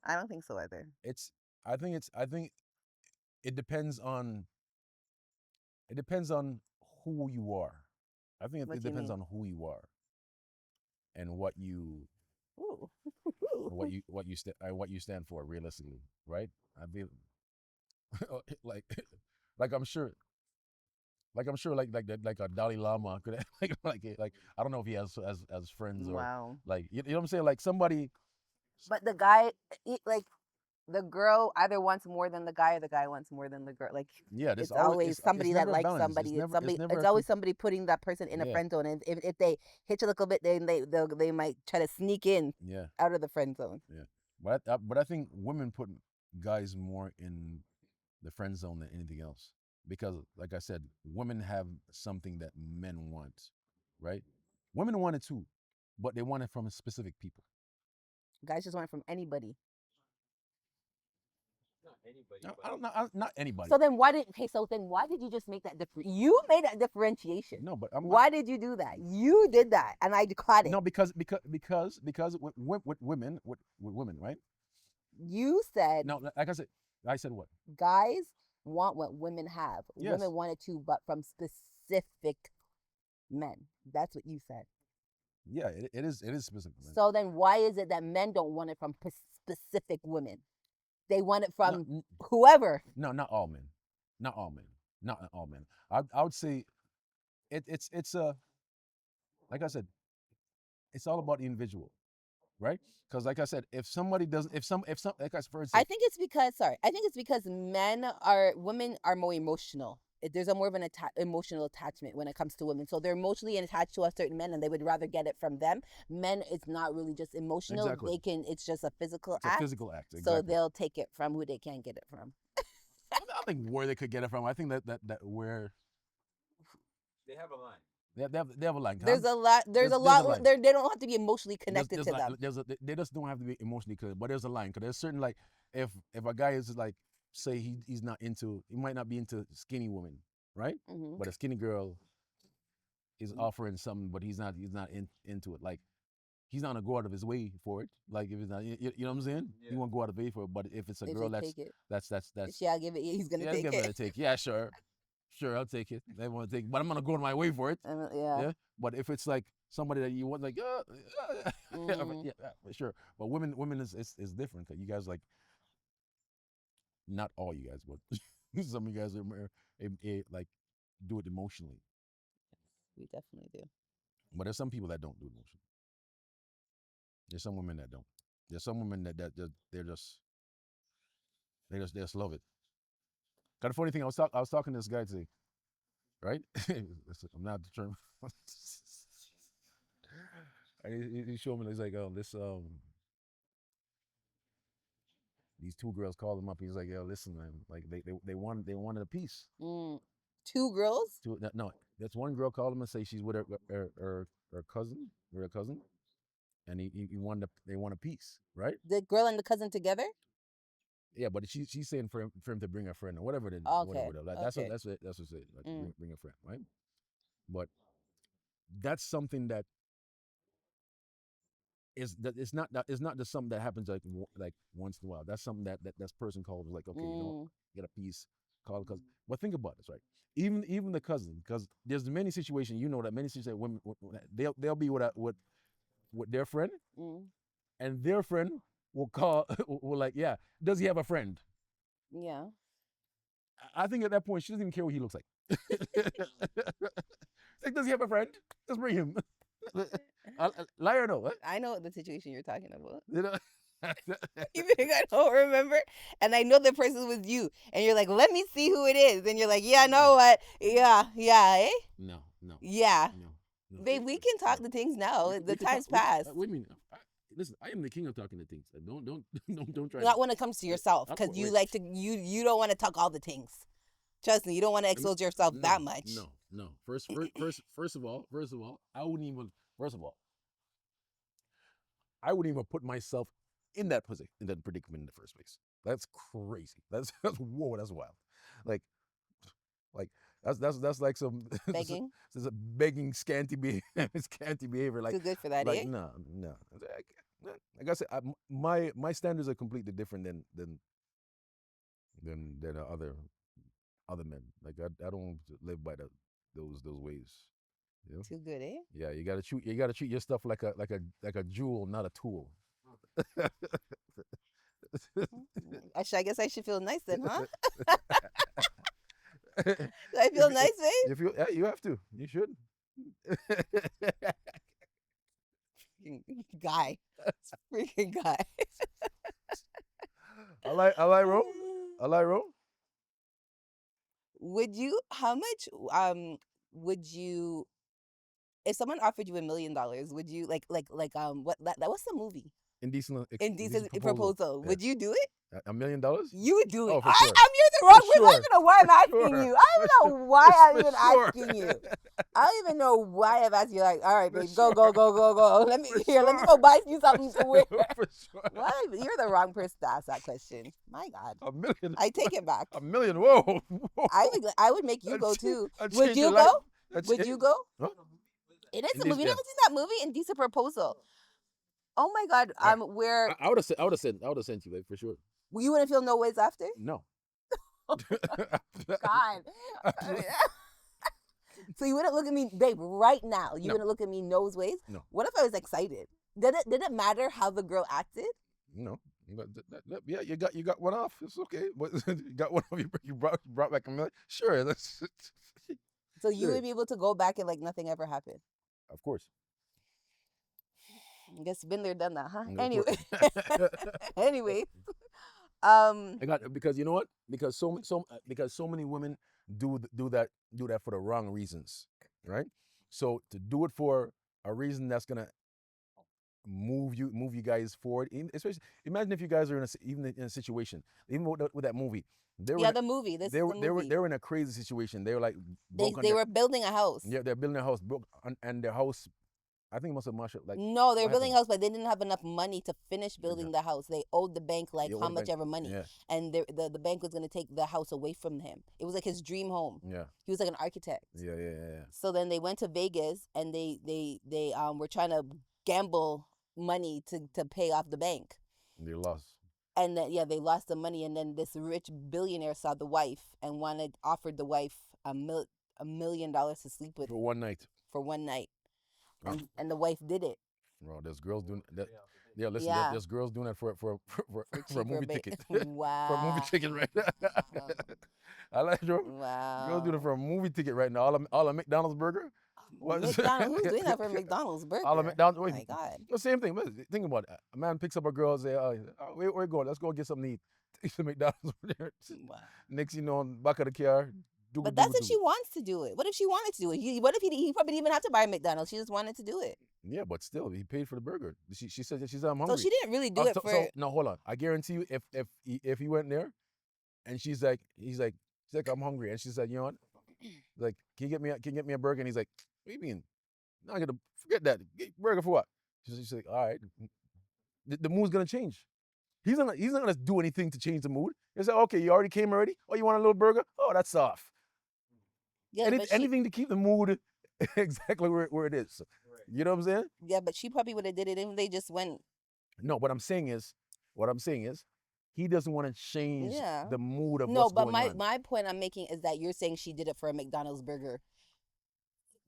I don't think so either. it's. I think it depends on. It depends on who you are. I think What it do you depends mean? on who you are and what you Ooh. what you stand for realistically, right? I feel like like I'm sure like a Dalai Lama could like I don't know if he has friends or Wow. like you know what I'm saying, like somebody. But the guy, like the girl, either wants more than the guy, or the guy wants more than the girl. Like Yeah, there's it's always it's somebody that never a likes balance. somebody. It's It's somebody. never It's a always somebody putting that person in a yeah friend zone. And if they hitch a little bit, then they might try to sneak in yeah out of the friend zone. yeah. But I think women put guys more in the friend zone than anything else because, like I said, women have something that men want, right? Women want it too, but they want it from specific people. Guys just want it from anybody. Not anybody, I but don't know, not anybody. So then why did you just make that you made that differentiation? No, but Why did you do that? You did that, and I caught it. no because with women with women, right? You said No, like I said what? guys want what women have. Yes. Women want it too, but from specific men. That's what you said. Yeah, it is specific. Man. So then why is it that men don't want it from specific women? They want it from whoever. No, not all men. Not all men. Not all men. I would say it's like I said, it's all about the individual, right? Because like I said, if somebody doesn't, if some like I for I instance, think it's because women are more emotional. There's a more of an emotional attachment when it comes to women. So they're emotionally attached to a certain man, and they would rather get it from them. Men, it's not really just emotional. Exactly. It's just a physical it's act. a physical act. Exactly. So they'll take it from who they can get it from. I think where they could get it from. I think that where they have a line. they have a line. There's a lot. There's a line. lot. They don't have to be emotionally connected to them. They just don't have to be emotionally connected, but there's a line because there's certain like if a guy is like say he's not into, he might not be into skinny women, right? Mm-hmm. But a skinny girl is offering something, but he's not into it. Like he's not gonna go out of his way for it. Like if it's not, you know what I'm saying? Yeah. He won't go out of his way for it. But if it's a girl that's yeah, I'll give it. He's gonna take give it. it a take. Yeah, sure, I'll take it. They want to take, but I'm gonna go my way for it. Yeah. But if it's like somebody that you want, like yeah, for sure. But women is different. Cause you guys like, not all you guys, but some of you guys are more, like do it emotionally. We definitely do. But there's some people that don't do it emotionally. There's some women that don't. There's some women that they just love it. Kind of funny thing, I was talking to this guy today, right? I'm not the term. And he showed me, he's like, this these two girls called him up. He's like, yo, listen, man, like they wanted a piece. Two girls? No, that's one girl called him and say she's with her cousin, and they want a piece, right? The girl and the cousin together? Yeah, but she's saying for him to bring a friend or whatever. Okay. Whatever. Like, that's what it said. Like bring a friend, right? But that's something that it's not just something that happens like once in a while. That's something that person calls like, okay, you know, get a piece, call it cousin. But think about this, right? Even the cousin, because there's many situations, that many situations women they'll be with their friend, and their friend will call will like, yeah, does he have a friend? Yeah. I think at that point she doesn't even care what he looks like. Like, does he have a friend? Let's bring him. Lie or no? Huh? I know the situation you're talking about. You know? You think I don't remember? And I know the person was you. And you're like, let me see who it is. And you're like, yeah, know what? Yeah, eh? No. Yeah. No. Babe, we can talk the things now. We The can time's talk- we- passed. Wait a minute. Listen, I am the king of talking to things. Don't try. Not when it comes to yourself, Of because course, you wait. like to you don't want to talk all the things. Trust me, you don't want to expose yourself that much. No. First of all, I wouldn't even. First of all, I wouldn't even put myself in that position, in that predicament in the first place. That's crazy. That's whoa. That's wild. Like that's like some Begging? This is a begging scanty behavior. Like Too good for that, like eh? no. Like I said, my standards are completely different than other men. Like I don't live by those ways. You know? Too good, eh? Yeah, you gotta treat your stuff like a jewel, not a tool. I guess I should feel nice then, huh? Do I feel nice, babe? You have to. You should. Guy. Freaking guy. I like Ro. How much would you, if someone offered you $1 million, would you what's the movie? Indecent Proposal. Yeah. Would you do it? $1 million? You would do it. Oh, for I'm sure. you're the wrong person. I don't sure. even know why I'm asking sure. you. I don't know why I'm even asking you. I don't even know why I'm asking you. Like, all right, babe, go. Let me go buy you something to wear. For sure. What? You're the wrong person to ask that question. My God. $1 million. I take it back. $1 million. Whoa. I would make you go I'd too. I'd Would change you your go? life. Would you go? Huh? It is a Indecent, movie. You yeah. never seen that movie, Indecent Proposal? Oh my God. Where I would have sent you, like, for sure. you wouldn't feel no ways after? No. God. So you wouldn't look at me, babe, right now. You No. wouldn't look at me nose ways? No. What if I was excited? Did it matter how the girl acted? No. Yeah, you got one off. It's okay. But you got one off. You brought back $1 million. Sure. So you Sure. would be able to go back and like nothing ever happened. Of course. I guess been there, done that, huh? Of Anyway. course. Anyway. I got, because you know what? Because so many women do that for the wrong reasons, right? So to do it for a reason that's gonna move you guys forward, especially imagine if you guys are even in a situation, even with that movie. They were in a crazy situation. They were like they were building a house. Yeah, they're building a house, and their house, I think it must have mashed up. Like, no, they were what building a happened? house, but they didn't have enough money to finish building the house. They owed the bank like Yeah, how owed the much bank. ever money, Yeah. and the bank was gonna take the house away from him. It was like his dream home. Yeah. He was like an architect. Yeah. So then they went to Vegas and they were trying to gamble money to pay off the bank. They lost. And then, they lost the money. And then this rich billionaire saw the wife and offered the wife $1 million to sleep with For one night. for one night. Oh. And the wife did it. Bro, there's girls doing that. Yeah, listen, Yeah. there's girls doing that for a cheaper movie ba- ticket. Wow. For a movie ticket right now. I like it, Wow. girls doing it for a movie ticket right now. All a McDonald's burger. What? McDonald's, who's doing that for a McDonald's burger? All a McDonald's. Oh Wait, my God. the same thing. Listen, think about it. A man picks up a girl and say, where you going? Let's go get something to eat. Takes the McDonald's over there. Wow. Next, you know, back of the car. But that's if she wants to do it. What if she wanted to do it? What if he probably didn't even have to buy a McDonald's? She just wanted to do it. Yeah, but still, he paid for the burger. She said that she's I'm hungry. So she didn't really do it for. So no, hold on. I guarantee you, if he went there, and he's like, I'm hungry, and she's like, you know what? Like, can you get me a burger? And he's like, what do you mean? No, I gotta forget that. Get burger for what? She's like, all right. The mood's gonna change. He's not gonna do anything to change the mood. He's like, okay, you already came already. Oh, you want a little burger? Oh, that's soft. Yeah, Anything to keep the mood exactly where it is. You know what I'm saying? Yeah, but she probably would have did it if they just went. No, what I'm saying is, he doesn't want to change Yeah. the mood of No, what's but going on. my point I'm making is that you're saying she did it for a McDonald's burger.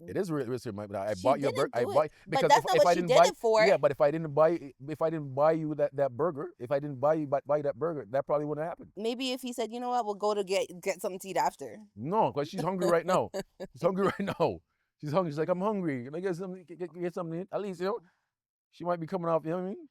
It is really risky, but I She bought you a burger. didn't I do bought it. because But that's not if what I she didn't did buy, it for. yeah, but if I didn't buy you that burger, if I didn't buy you that burger, that probably wouldn't happen. Maybe if he said, you know what, we'll go to get something to eat after. No, because she's hungry right now. She's hungry right now. She's hungry. She's like, I'm hungry. Can I get something? Get something to eat? At least, she might be coming off. You know what I mean?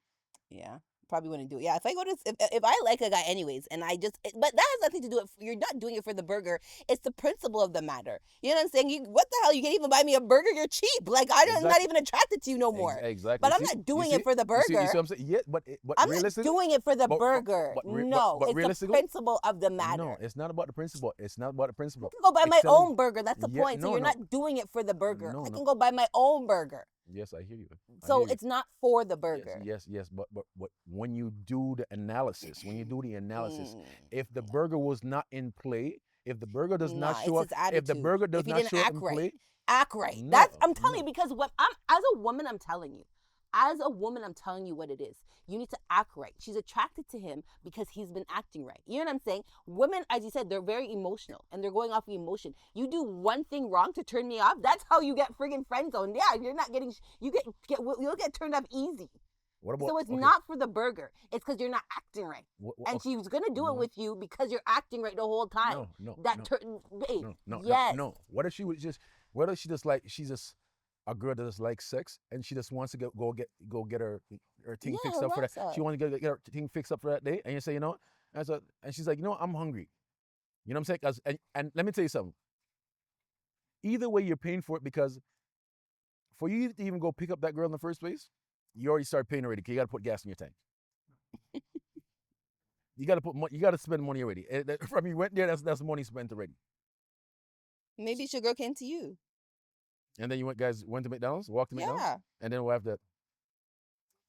Yeah, probably wouldn't do it. Yeah, if I go to if I like a guy anyways, and I just but that has nothing to do with you're not doing it for the burger. It's the principle of the matter. You know what I'm saying? What the hell? You can't even buy me a burger. You're cheap. Like I'm not even attracted to you no more. Exactly. But I'm not doing it for the burger. You see what I'm saying? Yeah, but I'm not realistically, doing it for the burger. but No, it's the realistically, principle of the matter. No, it's not about the principle. It's not about the I principle. can go buy It's my telling- own burger. That's the Yeah, point. So no, you're no. not doing it for the burger. No, I no. can go buy my own burger. Yes, I hear you. I So hear you. it's not for the burger. Yes, but when you do the analysis, Mm. if the burger was not in play, if the burger does not Nah, show up, it's his if the attitude. burger does If he not didn't show up act in right. play, Act right. No, That's I'm telling you no. because when I'm as a woman, I'm telling you. As a woman, I'm telling you what it is. You need to act right. She's attracted to him because he's been acting right. You know what I'm saying? Women, as you said, they're very emotional and they're going off of emotion. You do one thing wrong to turn me off. That's how you get friggin' friend zoned. Yeah, you're not getting. You'll get turned off easy. what about? So it's okay, not for the burger. It's because you're not acting right. And okay, she's gonna do it No. with you because you're acting right the whole time. no, Babe, no, yes. no. What if she was just? What if she's just a girl that just likes sex and she just wants to go get her thing Yeah, fixed her up for that. lights up. She wants to get her thing fixed up for that day, and you say, and she's like, I'm hungry. You know what I'm saying? 'Cause- and let me tell you something. Either way, you're paying for it because for you to even go pick up that girl in the first place, you already start paying already. 'Cause you got to put gas in your tank. You got to spend money already. From you went there, that's money spent already. Maybe your girl came to you. And then you went to McDonald's, walked to McDonald's, Yeah. and then we'll have that.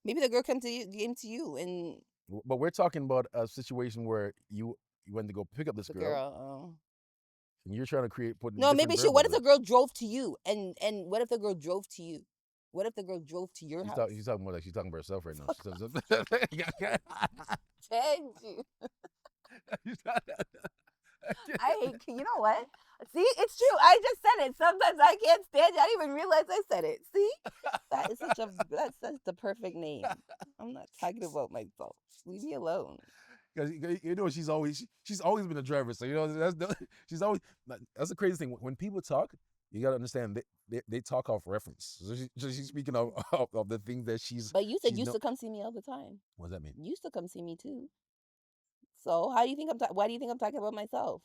Maybe the girl came to you, and But we're talking about a situation where you went to go pick up this the girl, girl. and you're trying to put No, different maybe she. What if variables the girl drove to you, and what if the girl drove to you? What if the girl drove to your in. house? She's talking more like she's talking about herself right now. Thank you. I hate. You know what? See, it's true. I just said it. Sometimes I can't stand you. I didn't even realize I said it. See, that's such the perfect name. I'm not talking about myself. Leave me alone. Because she's always been a driver, so she's always that's the crazy thing. When people talk, you gotta understand they talk off reference. So she's speaking of the things that she's. But you said she's you used no- to come see me all the time. What does that mean? You used to come see me too. So how do you think why do you think I'm talking about myself?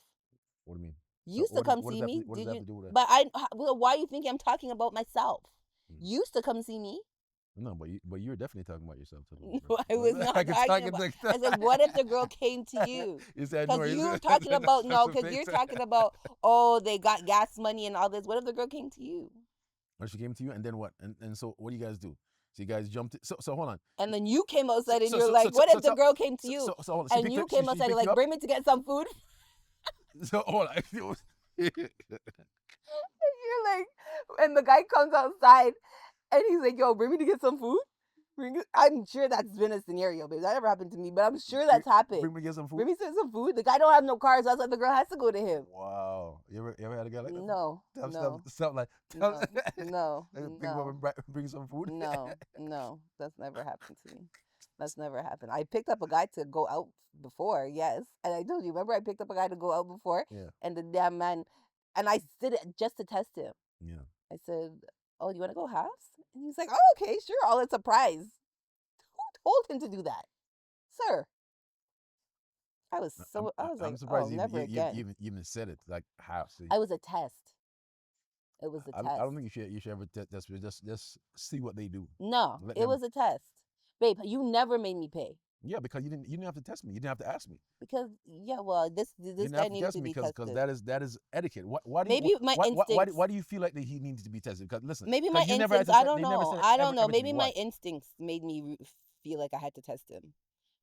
What do you mean? You used to what come does see that me. what does Did that you? have to do with that? But well, why do you think I'm talking about myself? Mm. You used to come see me. No, but you're definitely talking about yourself too. No, I was not talking about. I said, what if the girl came to you? You said Because you're talking about because you're talking about they got gas money and all this. What if the girl came to you? When she came to you, and then what? And so what do you guys do? So you guys jumped. So hold on. And then you came outside and So- you're so- like, so- what so- if the so- girl came to you? So hold on. She And picked you up- came she outside picked like, you up? bring me to get some food. So hold on. You're like, and the guy comes outside and he's like, yo, bring me to get some food. I'm sure that's been a scenario, babe. That never happened to me, but I'm sure that's happened. Bring me get some food. Bring me some food. The guy don't have no car, so that's why the girl has to go to him. Wow. You ever had a guy like that? No, Stuff like. no, Bring some food. no, that's never happened to me. That's never happened. I picked up a guy to go out before, yes. And I told you, remember I picked up a guy to go out before? Yeah. And the damn man, and I did it just to test him. Yeah. I said, oh, you want to go halves? And he's like, oh, okay, sure. All a surprise. Who told him to do that? Sir. I was like, I'm surprised oh, you never again. you even said it like half. So I was a test. It was a test. I don't think you should ever test. Just see what they do. No, Let it them- was a test. Babe, you never made me pay. Yeah, because you didn't have to test me. You didn't have to ask me. Because, yeah, well, this You didn't guy have to needed test to me be because tested. that is etiquette. Why do Maybe my instincts. why do you feel like that he needed to be tested? Because listen, Maybe 'cause my you never had instincts. to I te- don't you never know. said I don't know. everything. Maybe Why? my instincts made me feel like I had to test him.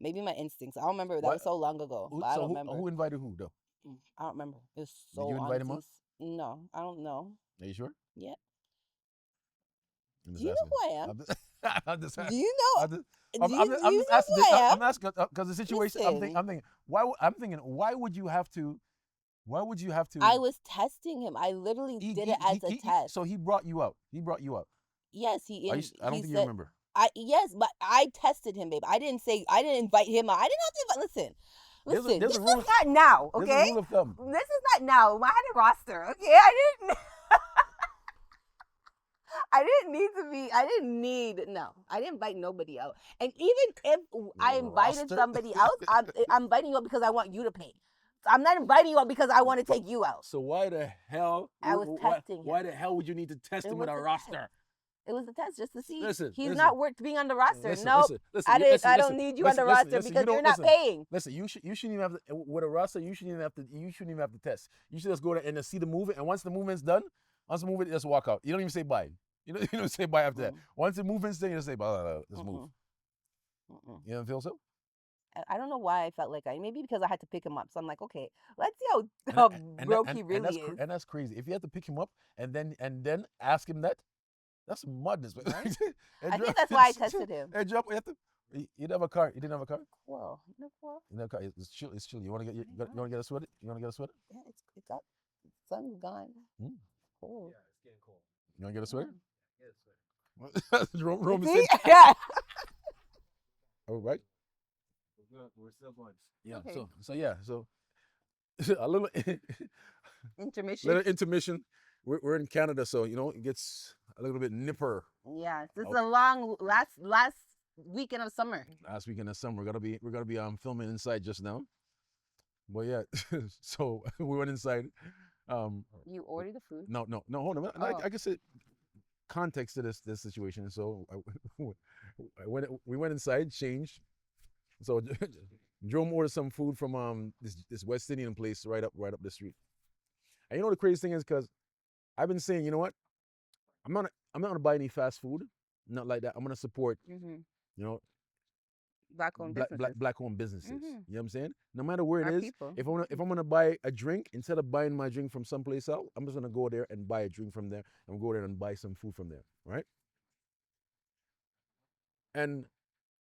Maybe my instincts. I don't remember. That What? was so long ago. Who- But I so don't who, remember. who invited who though? I don't remember. It was so. you invite him up? No, I don't know. Are you sure? Yeah. I'm Do just you know asking. who I am? I'm just- I'm just, Do you know? I'm just, Do I'm, you, I'm do just, I'm you just know asking. who I am? I'm asking because the situation. Listen. I'm thinking. Why? I'm thinking. Why would you have to? Why would you have to? I was testing him. I literally did it as a test. So he brought you out. He brought you out. Yes, I don't he think you said. remember. Yes, but I tested him, babe. I didn't invite him out. I didn't have to invite. Listen. There's This a rule. is not now, There's okay? a rule of thumb. This is not now. I had a roster, okay? I didn't need, no. I didn't invite nobody out. And even if I invited Roster? somebody else, I'm inviting you out because I want you to pay. So I'm not inviting you out because I want to take you out. So why the hell? I was testing him. Why the hell would you need to test him with a roster? It was a test just to see. He's not worth being on the roster. Listen, Nope. listen, I don't need you on the roster because you're not paying. Listen, you shouldn't even have to, with a roster. You shouldn't even have to test. You should just go there and just see the movement. And once the movement's done, just walk out. You don't even say bye. You don't say bye after that. Once the movement's done, you just say bye. Just move. You don't feel so? I don't know why I felt like maybe because I had to pick him up. So I'm like, okay, let's see how broke he really is. And that's crazy. If you have to pick him up and then ask him that, that's madness. Right? I think that's why I tested him. Hey, Joe, you didn't have a car. You didn't have a car? Well, no problem. You have a car. It's chill. It's chill. You want to get a sweater? You want to get a sweater? Yeah, it's up. The sun's gone. Cold. Yeah, it's getting cold. You want to get a sweater? Get a sweater. Roman See? said. Yeah. All right. We're still going. Yeah. Okay. So a little Intermission. little intermission. We're in Canada, so it gets a little bit nipper. Yeah, this is a long last weekend of summer. Last weekend of summer, we're gonna be filming inside just now. But yeah, so we went inside. You ordered the food? No, hold on. Oh. I guess it context to this situation. So we went inside, changed. So Jerome ordered some food from this West Indian place right up the street. And the crazy thing is, because I've been saying, you know what, I'm not gonna buy any fast food, not like that. I'm gonna support, Black-owned businesses. Black-owned businesses. Mhm. You know what I'm saying? No matter where it Our is, people. if I'm gonna buy a drink, instead of buying my drink from someplace else, I'm just gonna go there and buy a drink from there, and go there and buy some food from there, right? And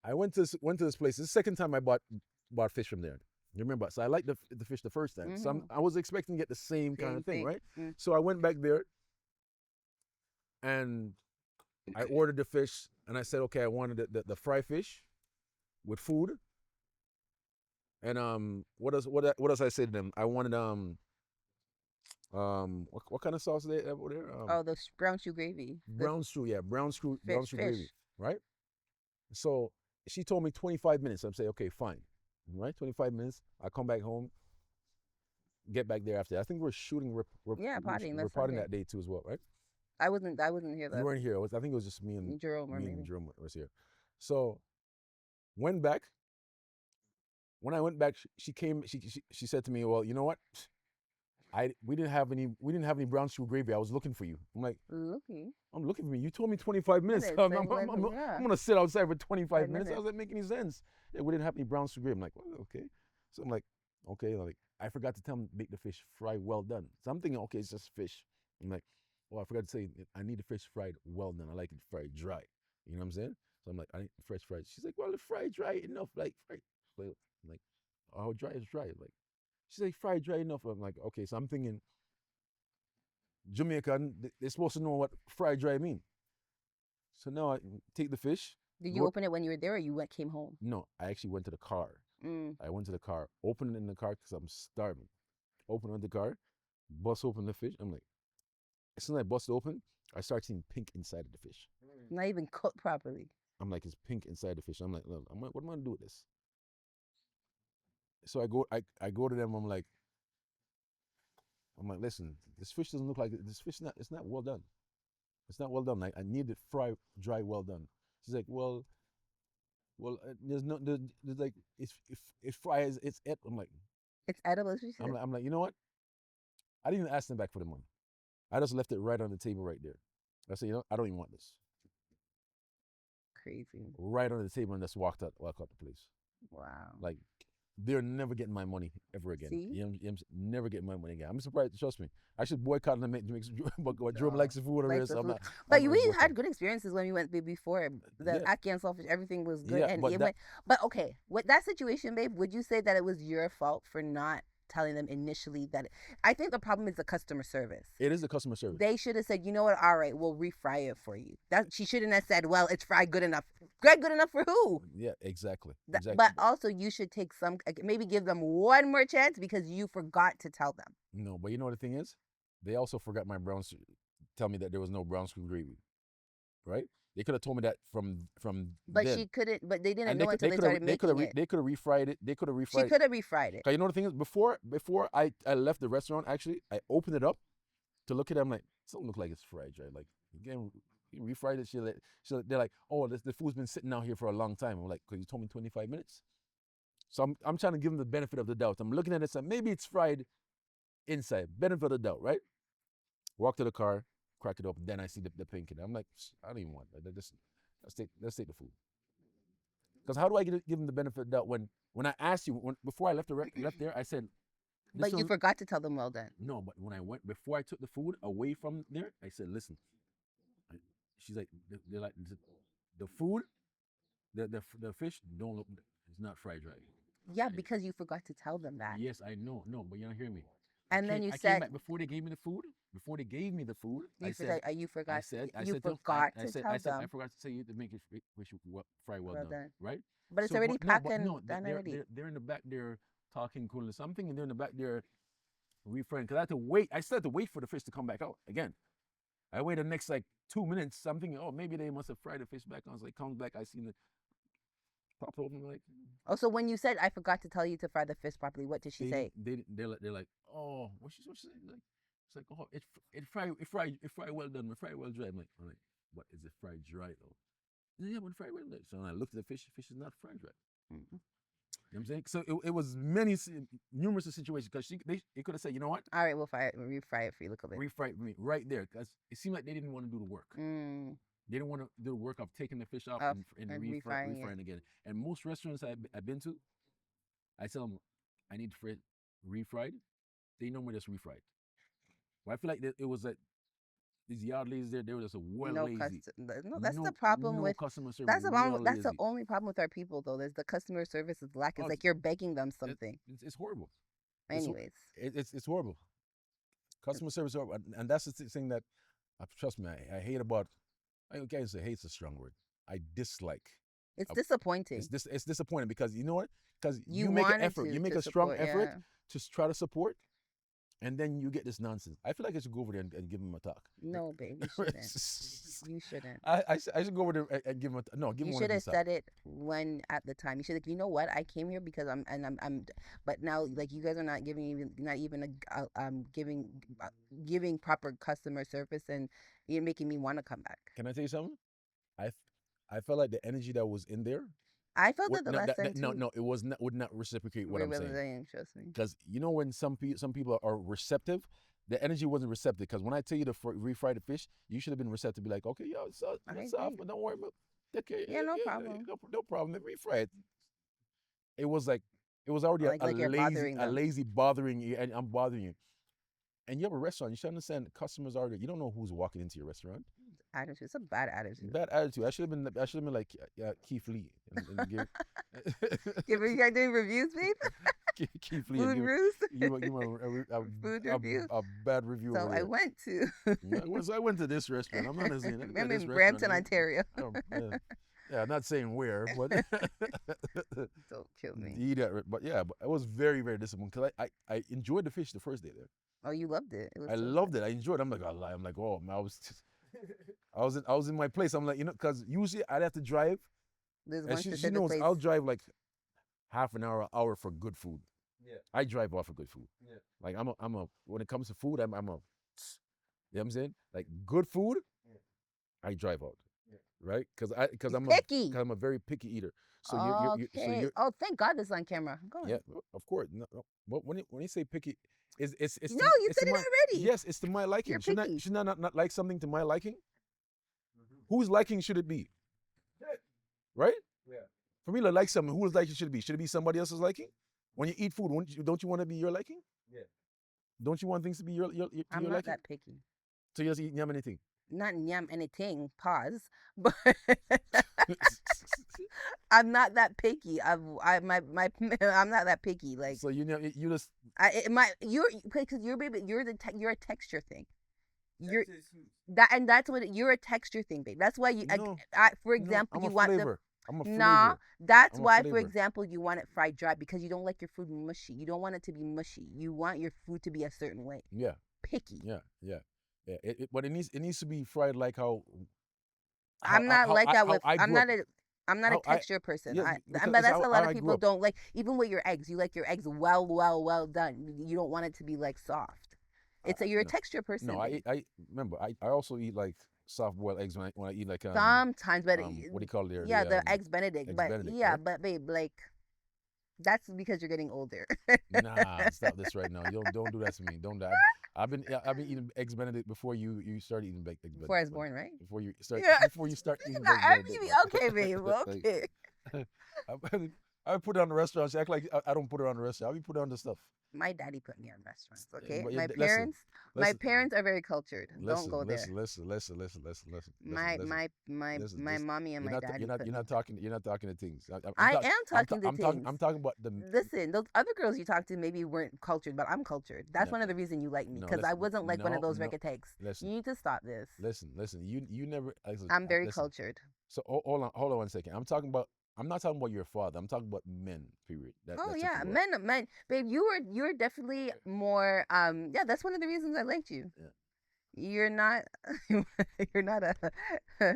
I went to this place. This is the second time I bought fish from there. You remember? So I liked the fish the first time. So I was expecting to get the same kind of thing, right? So I went back there, and I ordered the fish, and I said, okay, I wanted the fry fish with food. And what else I said to them? I wanted what kind of sauce they have over there? The brown stew gravy. Brown stew Fish. gravy, right? So she told me 25 minutes. I'm saying, okay, fine, right? 25 minutes. I come back home, get back there after. I think we're shooting. potting. We're potting that day too as well, right? I wasn't here. You weren't here. I think it was just me and Jerome. and Jerome was here. So went back. When I went back, she came. She said to me, "Well, you know what? We didn't have any brown stew gravy. I was looking for you." I'm like, I'm looking for you. You told me 25 minutes. I'm gonna sit outside for 25 minutes. How does that make any sense? Yeah, we didn't have any brown stew gravy. I'm like, well, okay. So I'm like, okay. Like, I forgot to tell them make the fish fry well done. So I'm thinking, okay, it's just fish. I'm like, well, I forgot to say I need the fish fried well done. I like it fried dry. You know what I'm saying? So I'm like, I need fresh fried. She's like, well, the fried dry enough, like fried. I'm like, how dry is dry? Like, she's like, fried dry enough. I'm like, okay. So I'm thinking, Jamaican, they're supposed to know what fried dry mean. So now I take the fish. Did you open it when you were there, or came home? No, I actually went to the car. I went to the car, opened it in the car because I'm starving. Open the car, bust open the fish. I'm like, as soon as I bust it open, I start seeing pink inside of the fish. Not even cooked properly. I'm like, it's pink inside the fish. I'm like, look, what am I gonna do with this? So I go to them. I'm like, listen, this fish doesn't look like this fish. It's not well done. It's not well done. Like, I need it fried dry, well done. She's like, well, there's like, if fries, it's it. I'm like, it's edible. I'm like, you know what? I didn't even ask them back for the money. I just left it right on the table right there. I said, I don't even want this. Crazy. Right on the table, and just walked out the place. Wow. Like, they're never getting my money ever again. See? Never getting my money again. I'm surprised. Trust me. I should boycott them. But Jerome likes the food over Like here, the so I'm food. not. But I'm not we boycotting. had good experiences when we went before. The Yeah. ackee and saltfish, everything was good. Yeah, and but it that- went. But okay, with that situation, babe, would you say that it was your fault for not telling them initially that? I think the problem is the customer service. It is the customer service. They should have said, you know what? All right, we'll refry it for you. That she shouldn't have said, well, it's fried good enough. Good enough for who? Yeah, exactly. Th- Exactly. But also, you should take some, maybe give them one more chance because you forgot to tell them. No, but you know what the thing is? They also forgot my tell me that there was no brown stew gravy. Right? They could have told me that from But then. she couldn't. But they didn't And know until they started making it. They could have refried it. They could have She refried it. could have refried it. 'Cause you know the thing is, before I left the restaurant, actually, I opened it up to look at it. I'm like, it doesn't look like it's fried, right? Like, again, you refried it. They're like, oh, the food's been sitting out here for a long time. I'm like, because you told me 25 minutes. So I'm trying to give them the benefit of the doubt. I'm looking at it, saying maybe it's fried inside. Benefit of the doubt, right? Walk to the car, crack it open. Then I see the pink in it. I'm like, I don't even want that. Let's take the food. Because how do I give them the benefit of the doubt when I asked you before I left there, I said. But you forgot to tell them well done. No, but when I went before I took the food away from there, I said, listen. She's like, they're like the food, the fish don't look. It's not fried right. Yeah, because you forgot to tell them that. Yes, I know. No, but you're not hearing me. And then you I said came back before they gave me the food. Before they gave me the food, I said, you forgot. I said to you them, forgot I to said, tell I said, I them. forgot to say you to make it fish fry well Well done, done. right? But it's So, already but- packed but and no, done already. They're in the back there talking cool or something, and they're in the back there refrying. Because I had to wait. I still had to wait for the fish to come back out again. I waited the next like 2 minutes. So I'm thinking, oh, maybe they must have fried the fish back. I was like, comes back. I seen it pop open. Like, Oh, so when you said I forgot to tell you to fry the fish properly, what did she say? they're like, oh, what she say? Like, it's like, oh, it fry well done, it fry well dry. I'm like, but is it fried dry though? Yeah, but fried well done. So when I looked at the fish is not fried dry. Mhm. You know what I'm saying? So it was numerous situations because they could have said, you know what? All right, we'll refry it for you. Look at it. Refry me right there because it seemed like they didn't want to do the work. Mm. They didn't want to do the work of taking the fish off Off and and refrying refrying it. again. And most restaurants I've been to, I tell them, I need refried. They normally just refried. Well, I feel like it was like these yard ladies there, they were just well lazy. No, that's the problem with customer service. that's the problem. real That's the lazy. only problem with our people though. There's the customer service is lacking. Oh, It's like you're begging them something. It's horrible. it's- Anyways, It's horrible. Customer service, is horrible. And that's the thing that, trust me, I hate about. I can't say hate's a strong word. I dislike. it's Uh, disappointing. It's disappointing because you know what? Because You you make an wanted effort, you make to a strong support, effort yeah. to try to support, and then you get this nonsense. I feel like I should go over there and give him a talk. No, babe, you shouldn't. You shouldn't. I should go over there and give him give him You one should of have these said it when at the time. You should like, you know what? I came here because I'm, but now like you guys are not giving proper customer service, and you're making me want to come back. Can I tell you something? I felt like the energy that was in there. I felt that the no, last time no, it was not would not reciprocate what I'm saying. Trust me. Because you know when some people are receptive, the energy wasn't receptive. Because when I tell you to refry the fish, you should have been receptive. Be like, okay, yo, it's off, but don't worry about it. Okay, Yeah, no problem. No problem. Refry it. It was already Like you're bothering a them. lazy bothering you, and I'm bothering you. And you have a restaurant. You should understand customers are there. You don't know who's walking into your restaurant. Attitude. It's a bad attitude. Bad attitude. I should have been like Keith Lee. And give, You guys doing reviews, babe? Keith Lee. Food and reviews. give him Food review. a bad review. So over I there. went to. I went to this restaurant. I'm not saying. I'm in Brampton, Ontario. Yeah, I'm not saying where, but Don't kill me. eat at. But yeah, but I was very, very disappointed because I enjoyed the fish the first day there. Oh, you loved it. It was I so loved it. I enjoyed it. I'm like, I'm like, oh man, I was in my place. I'm like, because usually I'd have to drive. There's And one she specific knows place. I'll drive like half an hour for good food. Yeah. I drive off for good food. Yeah. Like I'm a when it comes to food, you know what I'm saying? Like good food, Yeah. I drive out. Yeah. Right? Because I'm picky. I'm a very picky eater. So Okay. you're Oh, thank God this is on camera. Go on. yeah, of course. No, but when you say picky, it's No, you said it already. Yes, it's to my liking. You're Should picky. I not like something to my liking? Mm-hmm. Whose liking should it be? Right? Yeah. For me to like something, whose liking should it be? Should it be somebody else's liking? When you eat food, don't you want to be your liking? Yeah. Don't you want things to be your I'm your not liking? that picky. So you just eat anything. Not yum anything. Pause. But I'm not that picky. I'm not that picky. Like So you just you're because you're a texture thing. You're Texas food. that's what you're a texture thing, babe. That's why you No, for no, example I'm you a want the flavor. I'm a nah. flavor. That's I'm a why for flavor. example you want it fried dry because you don't like your food mushy. You don't want it to be mushy. You want your food to be a certain way. Yeah, Picky. yeah. But it needs to be fried like how I'm not like that with. I I'm grew not up. a How I texture person. Yeah, because But it's that's a lot how of I grew people up. don't like. Even with your eggs, you like your eggs well done. You don't want it to be like soft. You're a No, texture person. no. babe. I remember. I also eat like soft boiled eggs when I eat like Sometimes, but what do you call it there? yeah, the eggs Benedict. eggs But Benedict, yeah, right? but babe, like that's because you're getting older. Nah, stop this right now. You don't do that to me. Don't that. I've been eating eggs Benedict before you started eating eggs Benedict. Before I was born, right? Before you Yeah. start eating Nah, eggs Benedict. okay, babe. Okay. I put it on the restaurant. She act like I don't put it on the restaurant. I be put it on the stuff. My daddy put me on restaurants. Okay, But my listen, listen, parents are very cultured. Don't listen, go there. listen. My Listen, my mommy and my daddy. you're not talking to things. I am talking to things. I'm talking about the. Listen, those other girls you talked to maybe weren't cultured, but I'm cultured. That's No, one of the reasons you like me no, because I listen, wasn't like one of no, those no, regatex. listen. You need to stop this. Listen. You never. I'm very listen. cultured. So hold on 1 second. I'm not talking about your father. I'm talking about men. Period. That Oh took yeah, you up. men, babe. You're definitely more. Yeah, that's one of the reasons I liked you. Yeah. You're not. You're not a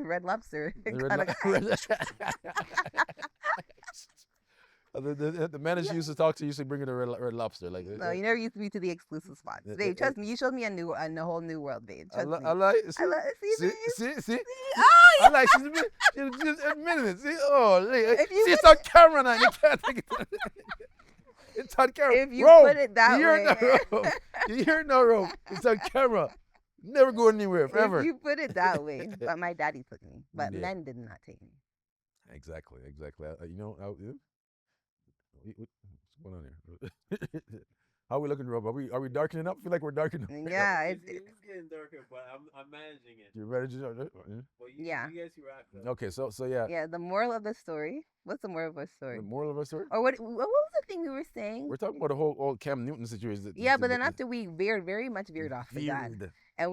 Red Lobster The kind of guy. the manager used to talk to you. Used to bring her the red lobster. Like No, you never used to be to the exclusive spots, babe. Trust me, you showed me a whole new world, babe. Trust me. I like. I love. See, babe. See. Oh, I like. She's admitting it. See, oh, If you see, it's on camera now. You can't take it. It's on camera. If you Rome, put it that you way. hear no Rome. You hear no Rome. It's on camera. Never go anywhere forever. If you put it that way, but my daddy took me, but Yeah. men did not take me. Exactly. What's going on here? How we looking, Rob? Are we darkening up? Feel like we're darkening up. Yeah, It's getting darker, but I'm managing it. You ready to? Well, Yeah. You guys can rock though. Okay, so yeah. yeah. The moral of the story. What's the moral of the story? The moral of our story? Or what was the thing we were saying? We're talking about the whole Cam Newton situation. Yeah, but then after we very much veered off the that, Veered. and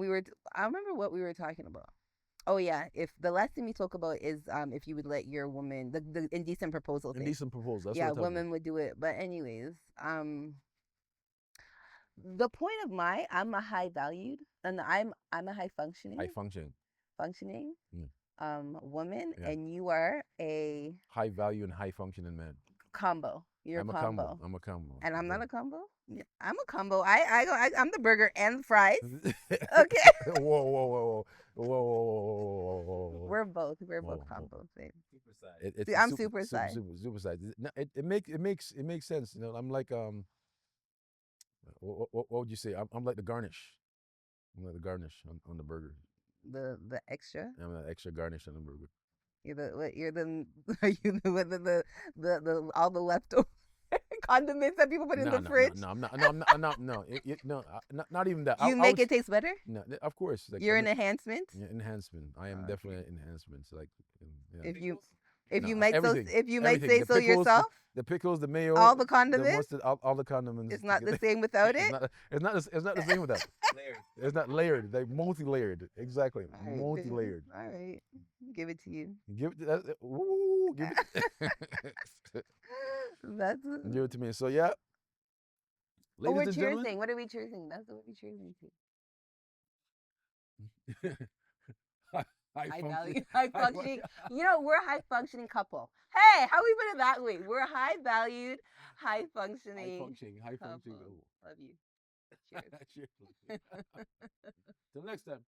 I remember what we were talking about. Oh yeah, if the last thing we talk about is if you would let your woman the indecent proposal thing. Indecent proposal. That's Yeah, what we're talking women would do it. But anyways, the point of I'm a high valued and I'm a high functioning about. High functioning. woman, Yeah. and you are a High value and high functioning man. combo. You're I'm a combo. I'm a combo. And I'm Yeah. not a combo. Yeah, I'm a combo. I'm the burger and the fries. Okay. Whoa. We're both Whoa. combos, babe. Super side. See, I'm super side. Super side. No, it makes sense. You know, I'm like what would you say? I'm like the garnish. I'm like the garnish on the burger. The extra. I'm that extra garnish on the burger. You're the are you the all the leftover condiments that people put in the fridge? No, I'm not. Not even that. You make it taste better? No, of course. Like, You're an enhancement? Yeah, enhancement. I am definitely an enhancement. So like, yeah. If No, you might everything, say everything. so yourself, The pickles, the mayo, all the condiments, mustard, all the condiments. it's not the same without it. It's not the same without. Layered. It's not layered. They're multi-layered. Exactly. All right, Multi-layered. All right, give it to you. Give it. Give it. That's. Give it to me. So yeah. Oh, we're Ladies and gentlemen. cheersing. What are we cheersing? That's what we're cheersing to. High value, high functioning. You know, we're a high functioning couple. Hey, how we put it that way? We're a high valued, high functioning. High functioning. couple. Love you. Cheers. Cheers. Till next time.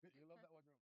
You love that one, bro.